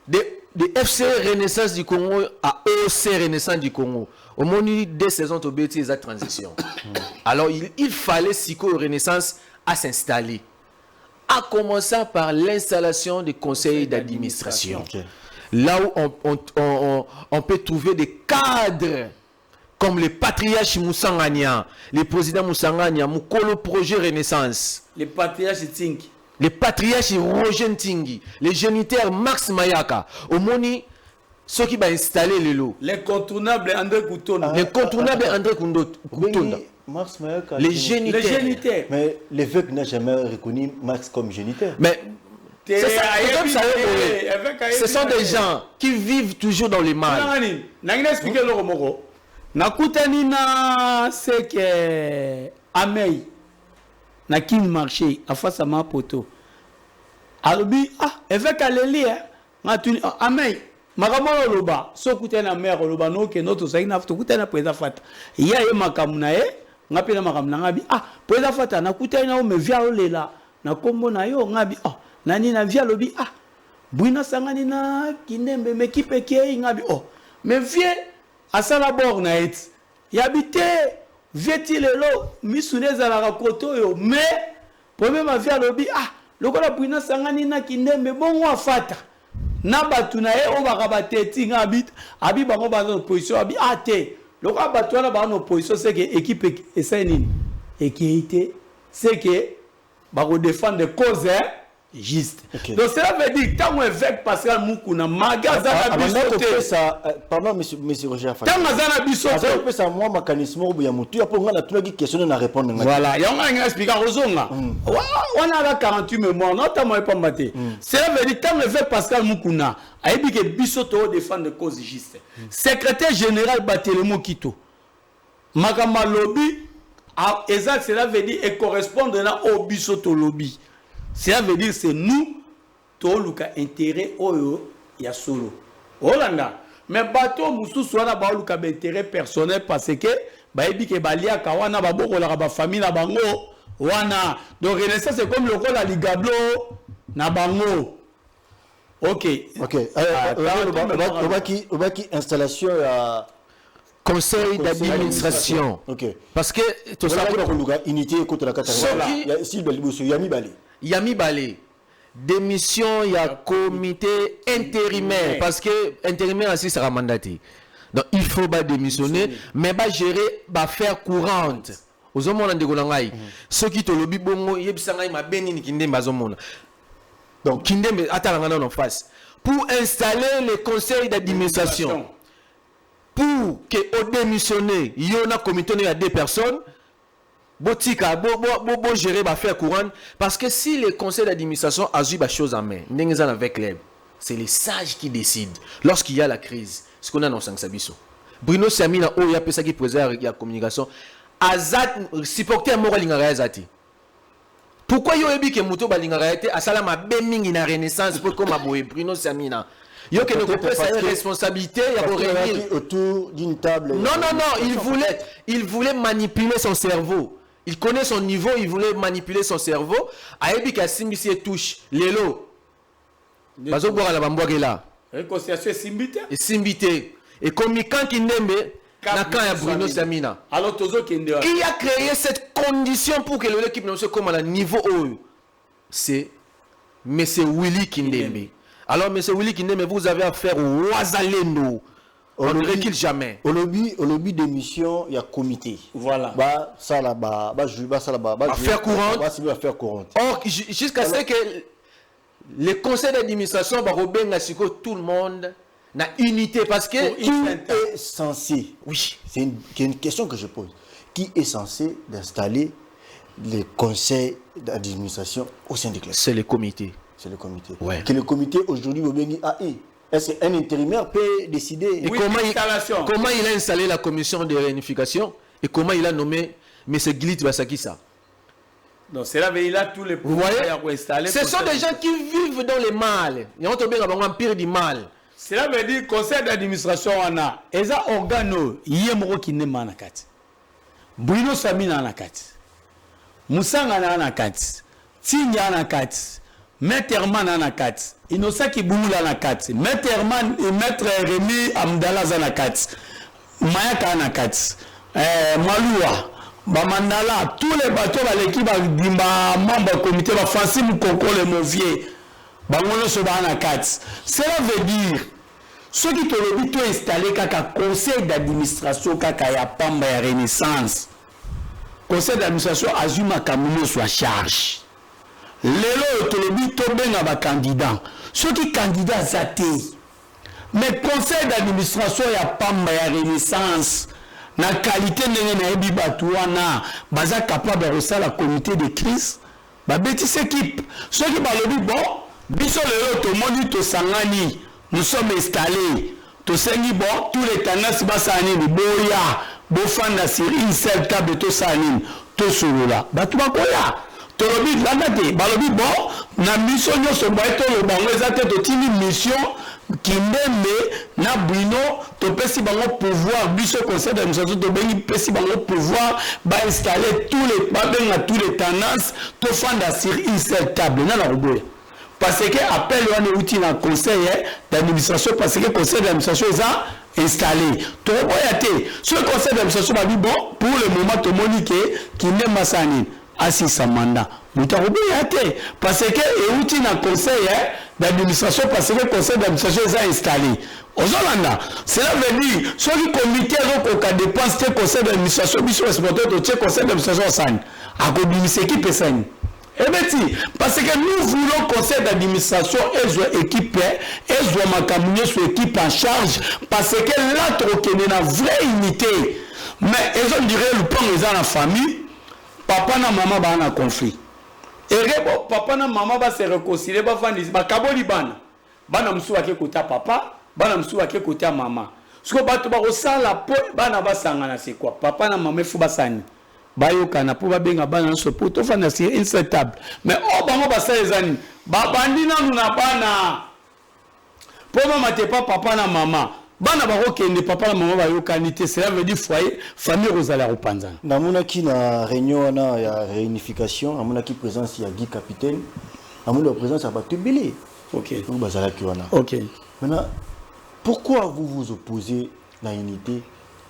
De FC Renaissance du Congo à OC Renaissance du Congo. Au moins, deux saisons de bêtises de transition. Alors, il fallait Siko Renaissance à s'installer. À commencer par l'installation des conseils d'administration. Okay. Là où on peut trouver des cadres comme le patriarche Moussangania, le président Moussangania, Moukolo Projet Renaissance. Le patriarche Tsing. Les patriarches Roger Ntingi, les géniteurs Max Mayaka, au Moni, ceux qui vont installer le lot. L'incontournable André Koutonda. L'incontournable André Koutonda. Max Mayaka. Les géniteurs. Mais l'évêque n'a jamais reconnu Max comme géniteur. Mais c'est ça, ce sont des gens qui vivent toujours dans le mal. Je expliquer le Romoro. Nakutani na c'est que Amei. Na kin marché à face à ma poto alobi avec aleli ngatuni amei makamolo loba so kutena mère loba no ke noto sai na futu kutena pweza fata ya ye makamuna ye ngapela makamuna ngabi pweza fata na kutena o me via lela na kombo na yo ngabi nani na via lobi buina sangani na kinembe mekipe ke ngabi me vie asala bor na et yabite Vieti lelo misuneza la rakoto yo mais problème avia lobi lokola buina sangani na kindembe bongo afata na batu na e o bakabateti ngabit abi bango bazo opposition abi te lokola batu na ba opposition c'est que équipe essaye nini équité c'est que ba ko défendre cause juste. Okay. Donc cela veut dire tant évêque Pascal Mukuna magaza na bisoté ça pardon monsieur Roger Afata. Tant magaza na bisoté ça peut ça moi mécanisme ou ya mutu apo ngana tuna ki question na répondre ngana. Voilà, ya ngana expliquer rozonga. On a la 48 mémoire notamment pas maté. Cela veut dire tant évêque Pascal Mukuna a dit que bisoto défendre cause juste. Secrétaire général Batelemo Kito. Makamba lobby exact cela veut dire et correspondre na au bisoto lobby. Cela veut dire c'est nous tout le intérêt oyo ya solo. Olanda. Mais bateau mususu wana ba luka intérêt personnel parce que ba ebi ke balia ka wana ba boko la ba famille na bango wana. Donc Renaissance c'est comme le rôle la ligablo na bango. OK. Obaki installation ya conseil d'administration. OK. Parce que tout ça unité contre la Katara. Si balibuso yami bali. Yami Balé, démission, il y a comité intérimaire, parce que intérimaire aussi sera mandaté. Donc il faut pas démissionner, mais pas gérer, pas faire courante. Aux hommes on a des ceux qui te lobby bongo, il y a des gens qui m'a béni ni kinde bazomona. Donc kinde attends en face pour installer le conseil d'administration. Pour que au démissionner, il y en a comité il y a deux personnes. Botika, bo gérer, ba faire courant. Parce que si le conseil d'administration a eu des choses en main, c'est les sages qui décident. Lorsqu'il y a la crise, ce qu'on a dans Sansabiso. Bruno Samina, il y a personne qui présente la communication. Azat, supporter moral Azati. Pourquoi il y a eu que Mouto Balingaraete, à Salama Beming in Renaissance, pour comme Aboé, Bruno Samina. Il y a que une responsabilité, il y a autour d'une table. Non, il voulait manipuler son cerveau. Il connaît son niveau, il voulait manipuler son cerveau. Aébi ka Simbisi touche Lelo. Bazo boire la bamboire là. Réconciliation Simbité. Et Simbité. Et comme quand Kindembe, Nakan ya Bruno Samina. Alors Tozo Kende. Qui a créé cette condition pour que l'équipe ne soit comme à la niveau haut? C'est M. Willy Kindembe. Alors, M. Willy Kindembe, vous avez affaire au Wazalendo. On ne recule jamais. Au lobby d'émission, il y a comité. Voilà. Affaire courante. Affaire courante. Or, jusqu'à ce que le conseil d'administration va rebenga tout le monde na unité parce que qui est censé, oui, c'est une question que je pose, qui est censé d'installer les conseils d'administration au sein des classes? C'est le comité. C'est le comité. Ouais. Que le comité aujourd'hui Bobengi AI. Est-ce qu'un intérimaire peut décider? Et oui, comment il a installé la commission de réunification et comment il a nommé M. Glit Basakissa? Donc cela veut dire tous les vous voyez, ce sont des gens qui vivent dans le mal. Ils ont tombé dans un empire du mal. Cela veut dire conseil d'administration wana eza organo yemoko kinema na kati. Bruno Samina na kati. Musanga na kati. Tinya na kati. Maître Herman na kati. Inosaki Bouloula na kati. Maître Herman et Maître Rémi Amdala na kati. Mayaka na kati. Maloua Bamandala, tous les bateaux l'équipe dimba membre comité ba Francis Mukoko le Movier. Bangono soba na kati. Cela veut dire ceux qui te le tout installé kaka conseil d'administration kaka ya pamba ya Renaissance. Conseil d'administration azuma kamuno soit charge. Lelo te le tout benga ba candidat. Ceux qui candidats zaté. Mais conseil d'administration ya pamba ya Renaissance na qualité ndenge na ebi batuana baza capable de ça la comité de crise ba bêtise équipe ceux qui ba lobi bon biso lelo to moni to sangani nous sommes installés to sengi bon tous les tendances basani ni boya bofanda sur une seule table to sani to solola batu bakoya to lobi landate ba lobi bon na mission nyoso ba to lo bango ezate to tini mission Kindembe na Bruno to pesi bango pouvoir biso conseil d'administration to bengi pesi bango pouvoir ba installer tous les tendances to fanda sur une seule table na la roboya parce que appel wana outil na conseil d'administration parce que conseil d'administration est installé to roboya te ce conseil d'administration va dire bon pour le moment to monique Kindembe Masani assisa mandat mutaroboya te parce que outil na conseil d'administration parce que le conseil d'administration est installé. Aux Hollanda, cela veut dire ceux qui comité au dépense le conseil d'administration, ils sont responsables de conseil d'administration à communiquer qui peut s'en. Et bien, parce que nous voulons conseil d'administration et équipe et ma sur équipe en charge parce que l'autre qui est une vraie unité. Mais ils ont dirait le plan ils ont la famille, papa et maman ont un conflit. Et papa na maman va se réconcilier va vendre ba kaboli bana musu wa ke kota papa bana musu wa ke kota maman ce que bato ba kosala po bana ba sangana c'est quoi papa na maman fu basani ba yokana po ba benga bana so po to fana c'est inacceptable mais bango ba sa ezani ba bandi na na bana po mama te pas papa na maman bana ba kende papa na maman ba yokani te cela veut dire foyer famille rozala ropanzana namuna ki na réunion na ya réunification namuna ki présence ya Guy Capitaine namuna présence ya Batubili. OK. OK. Maintenant pourquoi vous vous opposez à l'unité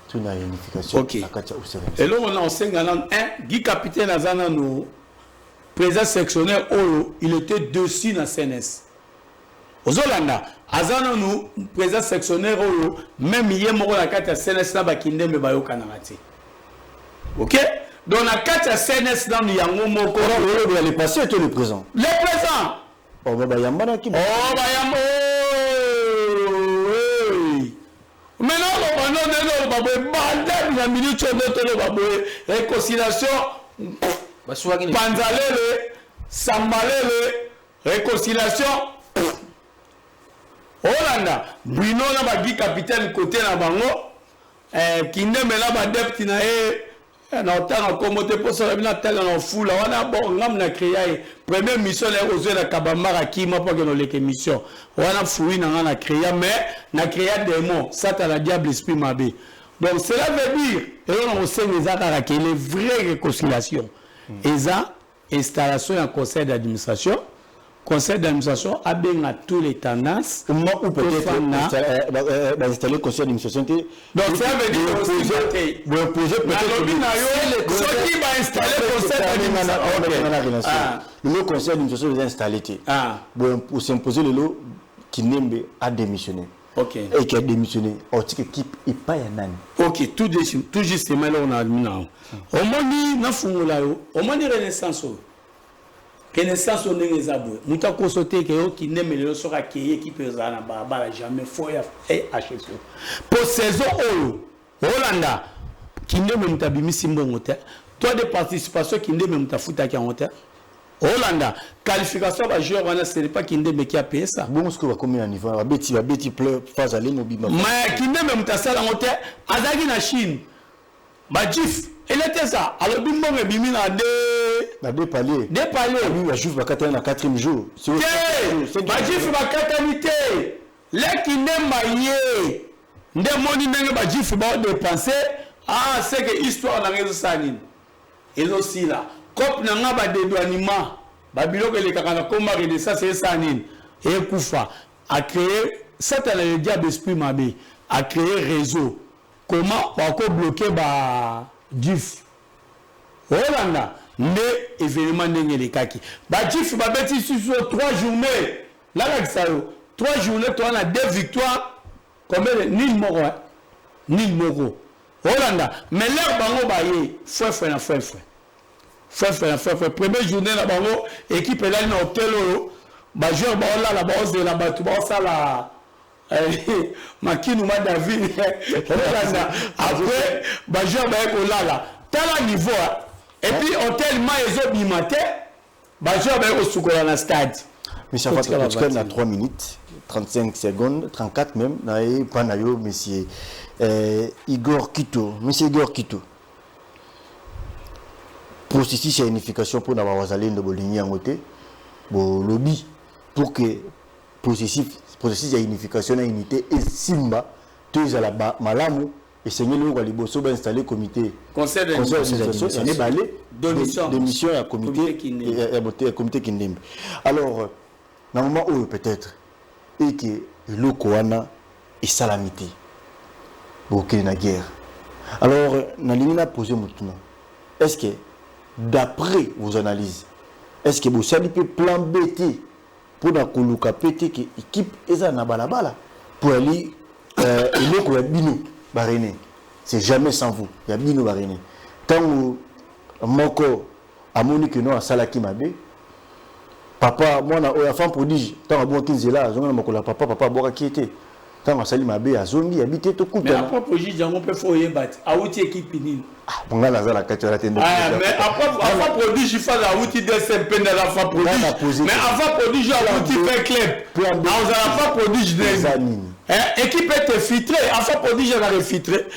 sur la réunification? OK. Et là on a un Guy Capitaine azana no président sectionnaire Olo il était dessus na CNS. Aux Hollanda azana no président sectionnaire Olo même hier moko la carte CNS na bakindembe bayoka na mati. OK? Donc la carte CNS dans yango moko Olo doit le passer tout le présent. Le présent. Oh bah yamba ki. Oh bah yamba. Maintenant non babo bande na minute de babo réconciliation panzalele sambalele réconciliation Hollanda Bruno na ba Guy Capitaine côté na bango Kindembe na ba depth na na otanga komote pour ça na tala na fula wana bon ngam na créer première mission là aux la kabamara qui m'a pas que dans les mission wana fouille na créer mais na créer des mots ça ta la diable esprit mabé donc cela veut dire et on sait les arts qui les vraies réconciliation et ça installation en conseil d'administration conseil d'administration a bien à tous les tendances. Au moment où peut-être installer le conseil d'administration. Donc ça veut dire que vous imposez peut-être qui va installer le conseil d'administration. Le conseil d'administration est installé. Vous s'imposez le lot qui a démissionné. Et qui a démissionné. L'équipe n'est pas un. Ok, tout justement là on a mis là. Au moins ni renaissance. Renaissance on est zabou. Muta kosote ke yo qui n'aime le sera qui équipe za na ba jamais faut ya HSO. Pour saison Hollanda qui n'aime muta bimisi mbongo te. Toi de participation qui n'aime muta futa ki en terre. Hollanda qualification ba joueur on a c'est pas qui n'aime qui a payé ça. Bon ce que va combien niveau va beti pleu phase aller no bima. Mais qui n'aime muta sala en terre azaki na Chine. Ba jif il était ça. Alors bimbo me bimi na deux paliers. Deux paliers. Lui, il a juste 4e jour. Bajif va katanité. Les qui n'aiment pas yé. Ndé moni n'aime pas Bajif va dépenser. Ah, c'est que histoire n'a rien de sanine. Et aussi là. Comme n'a pas de douanement. Babylone que les kakana commaré de ça c'est sanine. Et Koufa a créé. Ça t'as le diable esprit mabé. A créé réseau. Comment on peut bloquer Bajif. Hollanda. Mais événement n'est les kaki. Bajif va mettre ici sur 3 journées. Là, 3 journées, tu as 2 victoires. Combien de Nil Moro. Nil Moro. Hollanda. Mais là, bango baye. Frère. Première journée, la bango, équipe là, dans l'hôtel. Bajeur, là, la base de la batu, ça là. Makinouma David. Hollanda. Après, Bajeur, là. T'as la niveau. Et puis, hôtel Maïzo Bimate, Bajor au Soukola na stade. Mais ça va être 3 minutes, 35 secondes, 34 même. Panayo, monsieur Igor Kito. Monsieur Igor Kito. Processus et unification pour n'avoir wazalé de Boligny en côté. Bon, lobby pour que processus et unification et unité et Simba, tous à la malamu. Et c'est nous qui avons installé le comité. Conseil d'administration. Démission à comité qui n'aime. Alors, dans le moment où peut-être, et que le Koana est salamité. Pour qu'il y ait une guerre. Alors, nous avons posé maintenant. Est-ce que, d'après vos analyses, est-ce que vous avez un plan BT pour la équipe est à balabala pour aller le Bino? Baréné. C'est jamais sans vous. Il y a Bino Baréné. Tant que Moko a monique non à Salaki Mabé, papa, moi, la femme prodige, tant que bon qu'il est là, papa, boire qui était. Tant que Salim Mabé a zombie, habité tout coup. Mais après prodige, j'en peux faire un bat. À outil équipe Pinine. Ah, on a la capture à tendre. Ah, mais après prodige, il faut la outil de SMP de la femme prodige. Mais avant prodige, à outil fait club. On n'a pas prodige des amis. Équipe était filtrée, enfin prodige elle a filtré.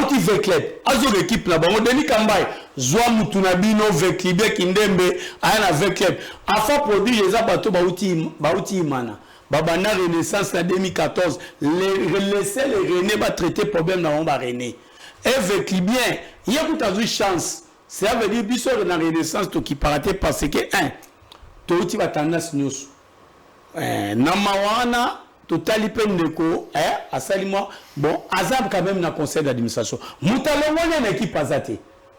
Outil fait club. Azo l'équipe là-bas, on déni Kambay. Zoa Mutunabino Veklibe Kindembe, ayana avec club. Enfin prodige les abato outil mana. Babana Renaissance en 2014, laissez les René va traiter problème dans le René. Et avec bien, il y a une chance. Ça veut dire que la Renaissance qui paraît parce que, tu vas tendance nous. Namawana, total pendeko, à Salima, bon, Azab quand même dans le conseil d'administration. Moutalongo y a une équipe azate.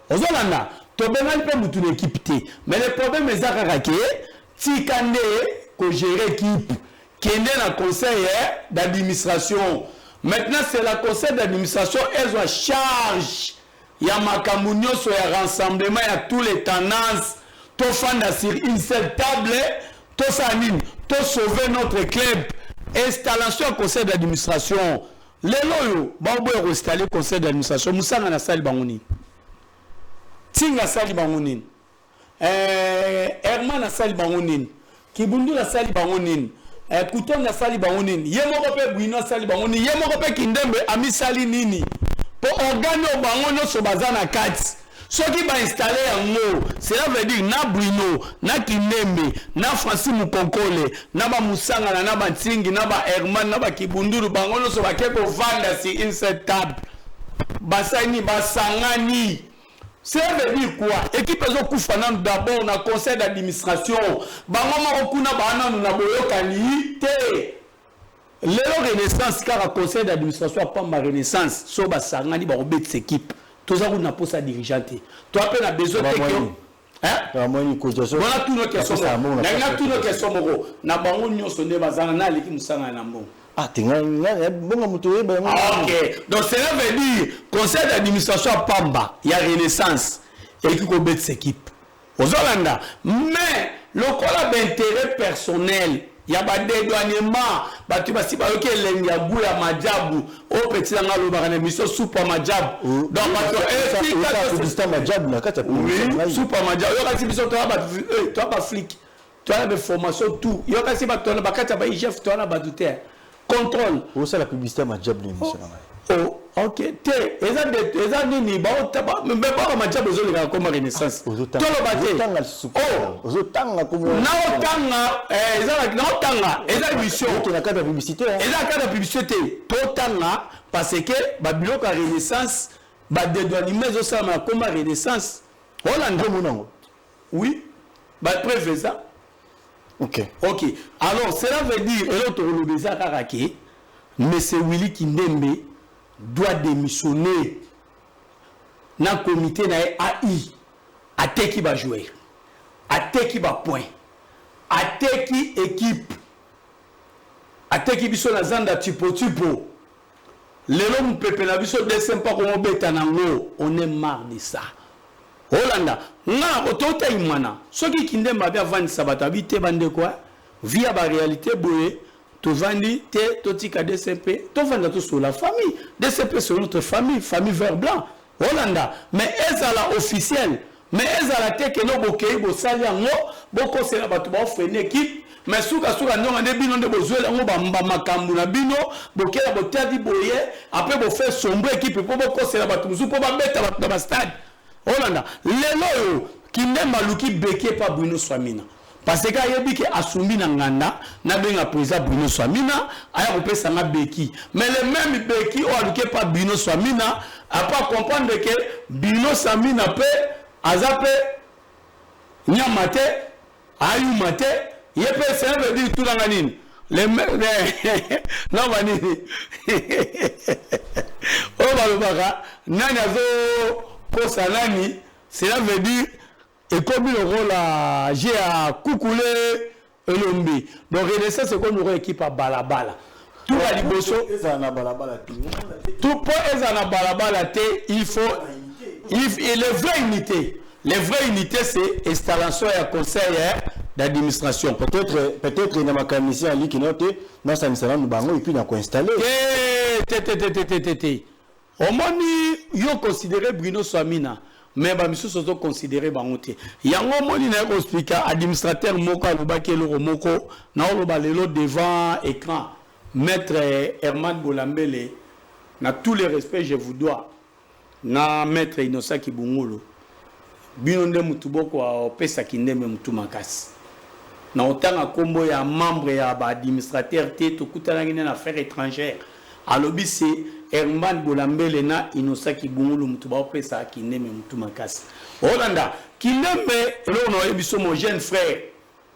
Ozolanda, tu as une équipe. Mais le problème est que si Kande, que gérer l'équipe, qui est dans le conseil d'administration. Maintenant, c'est la conseil d'administration, elles ont charge. Il y a Makamounio, il y a rassemblement, il y a tous les tendances. Tu fais sur une seule table, tu fais sauver notre club. Installation au conseil d'administration. Les loyaux, ils ont installé le conseil d'administration. Moussa na sali bangouni. Tinga sali bangouni. Herman na sali bangouni. Kibundu na sali bangouni. Kouton na sali bangouni. Yemoko pe Bouino sali bangouni. Yemoko pe Kindembe ami sali nini. Pour organo bangono so bazana kati. Ce qui va installer en mot, cela veut dire na Bruno, na Kindembe, na Francis Mukonkole, na ba Musanga, na ba Tsingi, na ba Herman, na ba Kibunduru, bangono so ba keko vanda si in cette table. Basani, basangani, Ça veut dire quoi? Équipe ont koufana d'abord na conseil d'administration. Bango kuna bana na boyokani te. Lelo renaissance car conseil d'administration pas ma renaissance so ba sangani ba obet équipe. Toza kuna posa dirigeante. Toi pe na besoin te que hein? Voilà tout nos questions. Na tout nos questions moko. Na bango nyonso nde bazana na leki musanga na mbongo. Ah, ok. Donc cela veut dire conseil d'administration à Pamba, il y a Renaissance et qui combat cette équipe. Aux Hollanda. Mais le cas d'intérêt personnel, il y a des dédouanements, tu vas si par lequel il y a Bouya Madjabou, au petit Angalo Baranémission, Soupa Madjabou. Donc, oui, Soupa Madjabou. Tu as pas flic, tu as des formations, tout. Il y a aussi des chef, tu as des contrôle. Où c'est la publicité ma job l'émission? Oh, ok. Eza nini ba otaba mais pas ma job besoin de comme renaissance. To lo bate. Oh, ozotanga comme na otanga eza mission. Tu n'as pas de publicité. Eza ka de publicité. To tanga parce que ba biloko renaissance ba dédouanement zo ça comme renaissance. Hollande monango. Oui. Ba préfet ça. Ok. Ok. Alors, cela veut dire, et l'autre, M. Willy Kindembe doit démissionner dans le comité de AI. À qui va jouer, à qui va point, à qui équipe, à qui biso na zanda tipo. Les hommes pepe na biso descend pas comme betanango. On est marre de ça. Hollanda, na otota imana. Soki Kindembe abia vandi sabata bite bande quoi? Via la réalité boye, tu vandi te totika DCP, tu vandi tout sur la famille. DCP c'est notre famille, famille vert blanc. Hollanda, mais est la officielle, mais est la te que no bokei bo sali ngo, boko c'est la batu ba offre une équipe, mais souka non ande bino de bozoela ngo ba makambu na bino, bokela botadi boye, après bo faire sombre équipe pour boko c'est la batu musu pour ba beta batu na stade. Hollanda, lelo Kindembe aluki beke pa Bruno Swamina. Parce que yebi ke asumbi na nganda na benga président Bruno Swamina aya kopesa nga beki. Mais le même beki o aluki pa Bruno Swamina a pas comprendre que Bruno Swamina pe azape nyamate ayu mate yepe ça veut dire tout la nini. Les non vanini. O balobaka nani azo posa nani, cela veut dire et comme le rôle à j'ai à coucouler et l'ombi. Donc Renaissance c'est comme une équipe à balabala. Tout à liboso tout pour ezana balabala te il faut et les vraies unités. Les vraies unités c'est installation et conseil d'administration. Peut-être il y a ma commission à qui note dans sa mission nous bango et puis on a installé. Au moins yo considéré Bruno Swamina. Mais bah monsieur sozo considéré bangote yango moni na ko expliquer administrateur moko alobaki le moko na oloba lelo devant écran maître Herman Bolambele na tous les respects je vous dois na maître Innocent Kibungulu bino nde mutuboko a pesa Kindembe mutu makasi na otanga kombo ya membre ya ba administrateur te to kutana ngine na affaires étrangères alobi c'est Herman Bolambele na Innocent Kibungulu mutuba pesa Kindembe mutu makasi. Hollanda, Kindembe elo no ebiso mon jeune frère.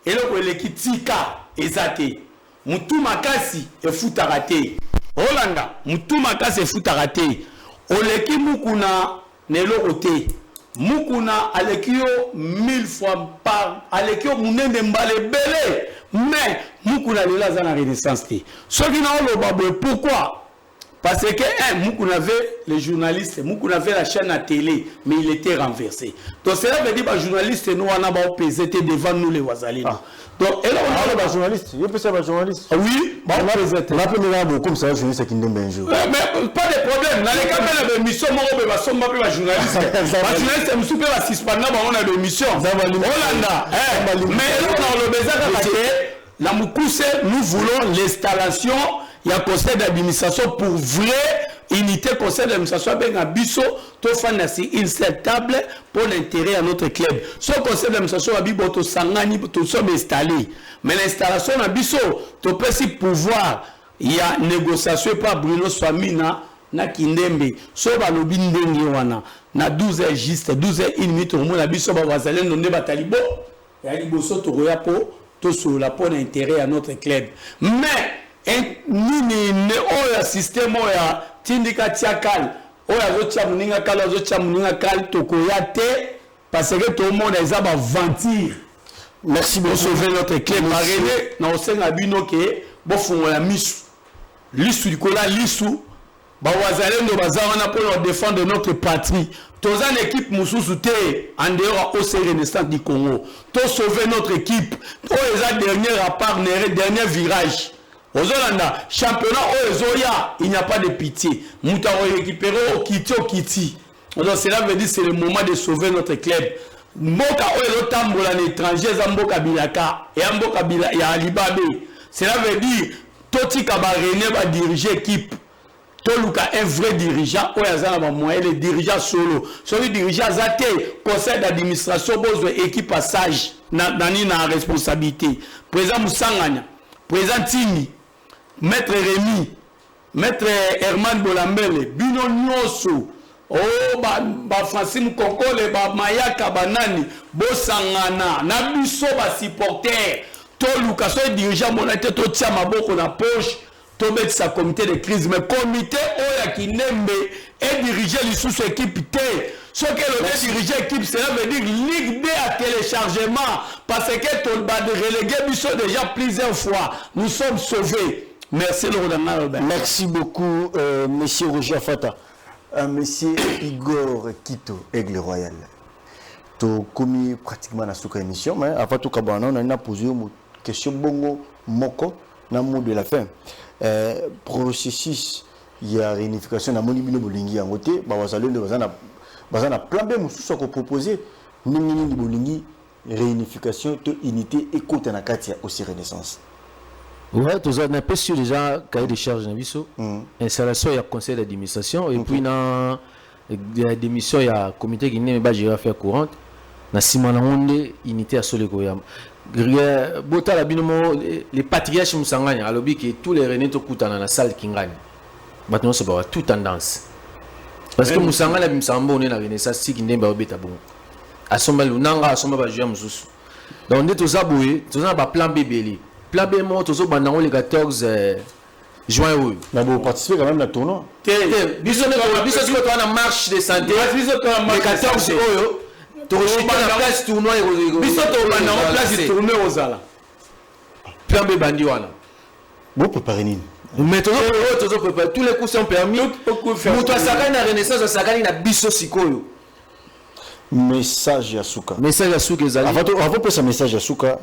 Elo ko lekitika ezate. Mutu makasi e futarate. Hollanda, mutu makasi e futarate. Oleki mukuna nelo kote. Mukuna alekio 1000 fois par alekio munende mbale belé. Mais mukuna lela za na renaissance te. Soki na olo babwe pourquoi? Parce que Moukoun avait les journalistes, Moukoun avait la chaîne à télé, mais il était renversé. Donc cela veut dire que les journalistes, nous, on a pesé devant nous les Ouazalines. Donc, et là, on a des journalistes. Il peut faire des journalistes. Oui, on a pesé. On a pesé comme ça, je sais qu'il y a un jour. Mais pas de problème. Dans les cas où on a des missions, on a des journalistes. Les journalistes, on a des suspendants, on a des missions. Hollanda. Mais là, on a besoin de la Moukousse, nous voulons l'installation. Il y a un conseil d'administration pour vraie unité conseil d'administration avec un bisso, tout fanasi incertable pour l'intérêt à notre club. Ce conseil d'administration a dit que sangani tout sommes installés. Mais l'installation a bisso, tout peut si pouvoir, il y a négociation par Bruno Swamina na kindembe so balobi ndenge wana na 12h juste 12h1 minute au moins na biso ba wazalendo nde batalibo ya liboso to roya po to sur la pour intérêt à notre club mais nini ne oya système oya tindika tiakal oya zo tia muninga kala zo tia muninga kal to koya te parce que tout le monde est à ventir. Merci beaucoup. Sauver notre club. Marine, na osenga bino ke bo fungo la misu. Lisu dikola lisu. Ba wazalendo bazana pour défendre notre patrie. Toza une équipe mususu te en dehors au Renaissance du Congo. To sauver notre équipe. O eza dernier rapport, dernier virage. Ozolanda championnat o ezoya, il n'y a pas de pitié. Muta o récupérer au kiti. Donc cela veut dire que c'est le moment de sauver notre club. Mboka oyo tambola na étranger za mboka bilaka et mboka bila ya Alibabe. Cela veut dire totika ba René ba diriger équipe. Toluka un vrai dirigeant oyo azana ba moyen le dirigeant solo. Celui dirigeant zate conseil d'administration besoin équipe passage na responsabilité. Président Musanganya, président Tini, maître Rémi, maître Herman Bolambele, bino nyoso. Oh ba Francine Kokole ba Mayaka banani bosangana na biso ba supporter to luka so dirigeant monate to tia maboko na poche to mettre sa comité de crise mais comité oya kinembe et diriger lisusu équipe te ce que le diriger équipe cela veut dire Ligue 2 à téléchargement parce que to ba de relégué biso déjà plusieurs fois nous sommes sauvés. Merci Laurent Robert. Merci beaucoup monsieur Roger Fata. Monsieur Igor Kito, Aigle Royal. Tu as commis pratiquement dans cette émission, mais avant tout, on a posé une question bongo moko na mot de la fin. Processus, il y a réunification na monibino bolingi en côté, bazalo de bazana plan B mususu ko proposer nini bolingi réunification to unité et côté na katia aussi Renaissance. Ouais, tu as pas sûr déjà cahier de charge nabiso. Installation il y a conseil d'administration et puis dans la démission il y a comité qui n'est pas gérer affaires courantes. Na simana onde unité à Solekoyam. Bota la binomo les patriarches musanganya alobi que tous les renés to kutana na salle kingani. Maintenant c'est pas tout tendance. Parce que musanganya bimsambo on est na Renaissance si kindemba obeta bon. Asomba lunanga asomba ba jouer mususu. Donc on est tous aboué, tous on ba plan bébé. Plan B moi tous bandang le 14 juin oui. Mais vous participez quand même à tournoi. Biso to na marche de santé. Le 14 oyo to na place tournoi biso to bandang place tournoi ozala. Plan B bandi wana. Vous préparez nini? Mais tous préparer tous les coups sont permis. Muto asakani na Renaissance asakani na biso sikoyo. Message à Souka. Message à Souka ezali. Avant pour ce message à Souka.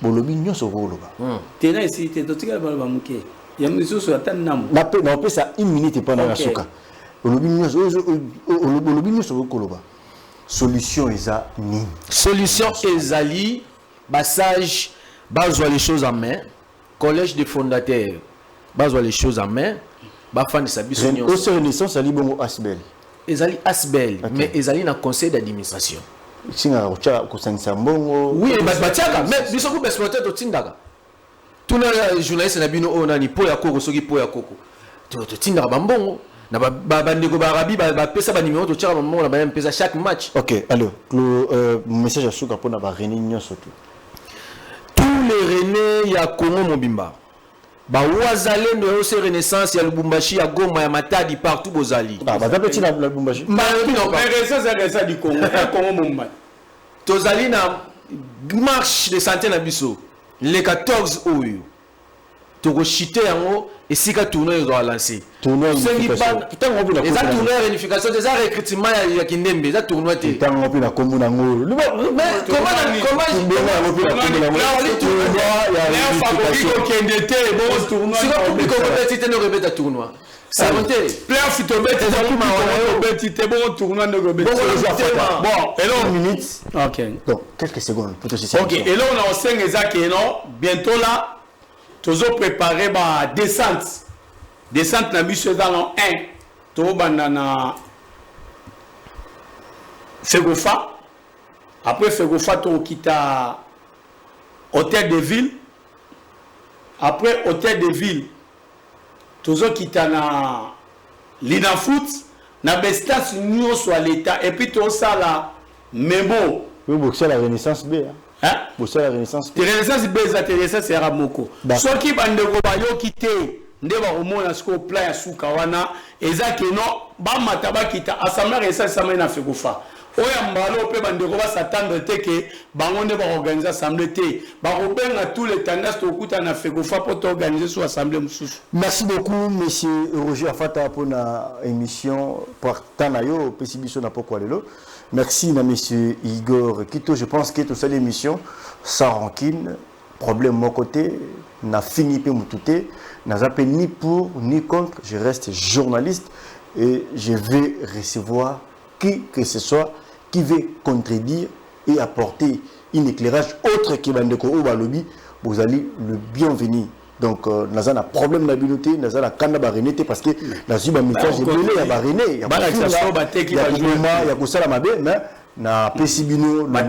Bolobi nyoso koloba. Tena ici te totika baloba muke. Ya misusu atanamu. Na pe ça une minute pendant la Souka. Bolobi nyoso koloba. Solution eza ni. Solution ezali passage bazwa les choses en main. Collège des fondateurs bazwa les choses en main. Ba fan de sabiso nyoso. Au Renaissance ali bongo Asbel. Ezali Asbel mais ezali na conseil d'administration. Singa rocha kusangisa mbongo. Oui, batiaka mais biso ko exploiter to tindaka. Tuna journaliste na bino ona ni po ya koko soki po ya koko. To tindaka bambongo na ba ndeko ba rabi ba pesa ba numéro to tira bambongo na ba pesa chaque match. OK, alors le message à Souka pour na ba réunion surtout. Tous les René ya Congo Mobimba. Ba wazalendo ya ose Renaissance ya Lubumbashi ya Goma ya Matadi partout bozali. Ba petit na Lubumbashi. Mais Renaissance du Congo, Congo Mumbai. Tozali na marche de santé na biso le 14 oyo. Toko chité yango esika tournoi yo lancer. Tournoi unification. Les tournois réunification, des recrutement ya kindembe, des tournois té. Tango pi na kombo na ngolo. Mais comment tournoi. Ça monte. Player fitobet te bon tournoi de Robert. Bon, et là une minute. OK. Donc quelques secondes pour te citer. OK, et là on a 5 exact et non, bientôt là toujours préparer ba descente. Descente na biso dans le 1. To banana Fegofa. Après Fegofa to kita hôtel de ville. Après hôtel de ville toujours kita na Lina foot, na bestas nous soit l'état et puis tout ça là, mais bon. Oui, boxer la Renaissance B. Hein? Boxer la Renaissance B. Renaissance B, ça Renaissance c'est Ramoko. Ceux qui bandent de quitter, ne va au moins à ce qu'on plan à Soukawana, et ça que non, bah mataba kita, assemblée et ça mène à Fegofa. Oya mbalo pe bandeko ba s'attendre te que bangonde ba organiser assemblée te ba robenga tous les tendances to kuta na Fegofa pour organiser sur assemblée mususu. Merci beaucoup monsieur Roger Afata pour la émission Partanayo Pesibiso na poko lelo. Merci à monsieur Igor Kito, je pense que toute cette émission sans rancune, problème mon côté, n'a fini pe mutute, n'a zappé ni pour ni contre, je reste journaliste et je vais recevoir qui que ce soit qui veut contredire et apporter un éclairage autre que Bandeko ou Balobi, vous allez le bienvenu. Donc, nous avons un problème d'habileté, nous avons un canne de parce que nous avons un message de belé, il y a baréné, il y a pas il y a ça la mabe, mais na pesibino, na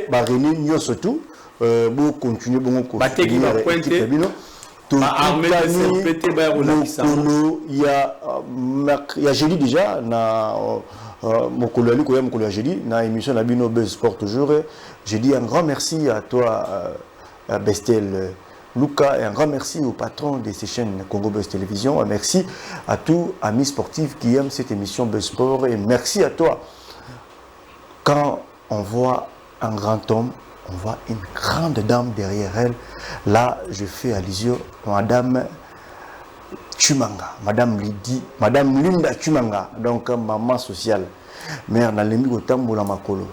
baréné, nous surtout, bon continuer, bon continuer, il y a jeudi déjà na mon collègue jeudi na émission la Bino Buzz Sport toujours. J'ai dit un grand merci à toi Bestel Luca et un grand merci au patron de ces chaînes Congo Buzz Télévision. Merci à tous amis sportifs qui aiment cette émission Buzz Sport et merci à toi. Quand on voit un grand homme, on voit une grande dame derrière elle. Là, je fais allusion à Madame Chumanga, Madame Linda Chumanga, donc maman sociale. Mère na lembi ko tambola makolo.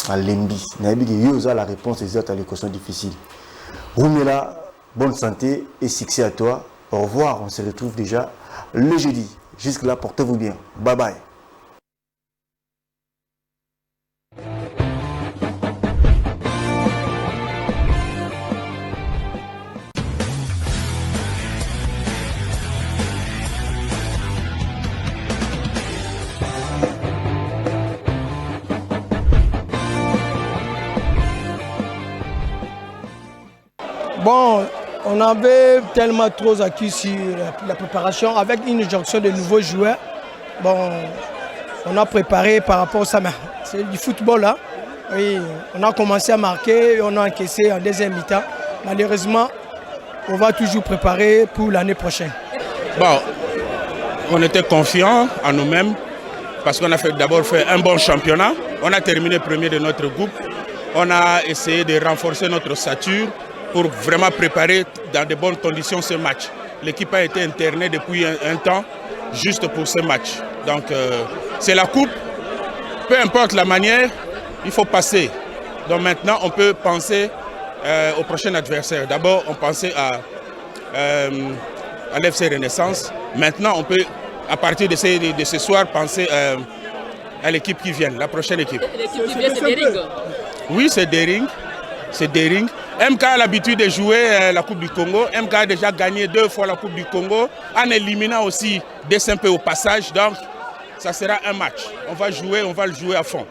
Na lembi, na yebi que yoza la réponse exacte à l'équation difficile. Roumela, bonne santé et succès à toi. Au revoir, on se retrouve déjà le jeudi. Jusque là, portez-vous bien. Bye bye. Bon, on avait tellement trop acquis sur la préparation avec une injonction de nouveaux joueurs. Bon, on a préparé par rapport à ça. C'est du football là. Oui, on a commencé à marquer et on a encaissé en deuxième mi-temps. Malheureusement, on va toujours préparer pour l'année prochaine. Bon, on était confiants en nous-mêmes parce qu'on a d'abord fait un bon championnat. On a terminé premier de notre groupe. On a essayé de renforcer notre stature pour vraiment préparer dans de bonnes conditions ce match. L'équipe a été internée depuis un temps juste pour ce match. Donc c'est la coupe, peu importe la manière, il faut passer. Donc maintenant on peut penser au prochain adversaire. D'abord on pensait à l'FC Renaissance. Maintenant on peut à partir de ce soir penser à l'équipe qui vient, la prochaine équipe. L'équipe qui vient c'est Dering. Oui c'est Dering. C'est Dering. MK a l'habitude de jouer la Coupe du Congo. MK a déjà gagné 2 fois la Coupe du Congo en éliminant aussi des simples au passage. Donc, ça sera un match. On va le jouer à fond.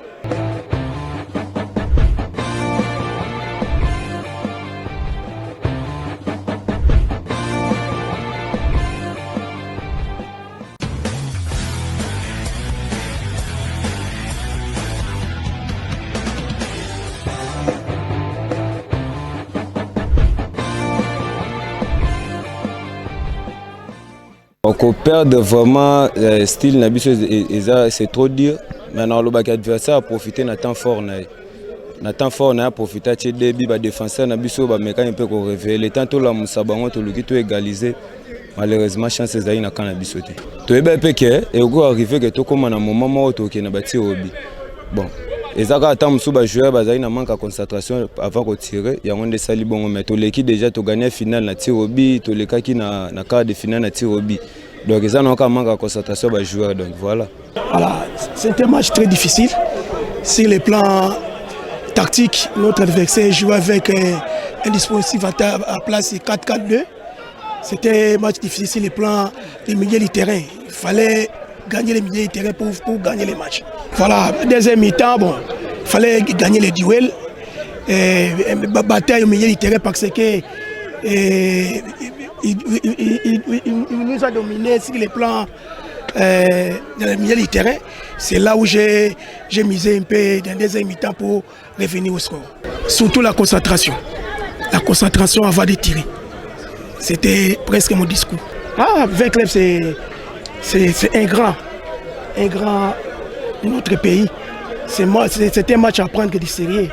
On perd vraiment style Nabiso, c'est trop dur. Maintenant, le adversaire a profité de temps fort. Nathan fort a profité de débit, le défenseur Nabiso a peu révéler. Tant que la Moussabango, tout le qui tout égalisé. Malheureusement, chance est na Nabiso. Tu es bien péqué et au goût arrivé que tout comme un moment où tu es na bâti hobby. Bon. Et ça, quand tu as joué, tu as manque de concentration avant de tirer. Il y a un des salis bon, mais tu as déjà gagné la finale na tir hobby, tu as gagné na quart de finale na tir hobby. Donc, ils ont encore manque de concentration de joueurs. Donc, voilà. Voilà, c'était un match très difficile. Sur les plans tactiques, notre adversaire jouait avec un dispositif à place 4-4-2. C'était un match difficile sur les plans des milieux du terrain. Il fallait gagner les milieux du terrain pour gagner les matchs. Voilà, deuxième mi-temps, bon, il fallait gagner les duels. Bataille au milieu du terrain parce que il nous a dominé sur les plans dans le milieu du terrain. C'est là où j'ai misé un peu dans des mi-temps pour revenir au score. Surtout la concentration. La concentration avant de tirer. C'était presque mon discours. Avec club, c'est un grand de notre pays. C'était un match à prendre du sérieux.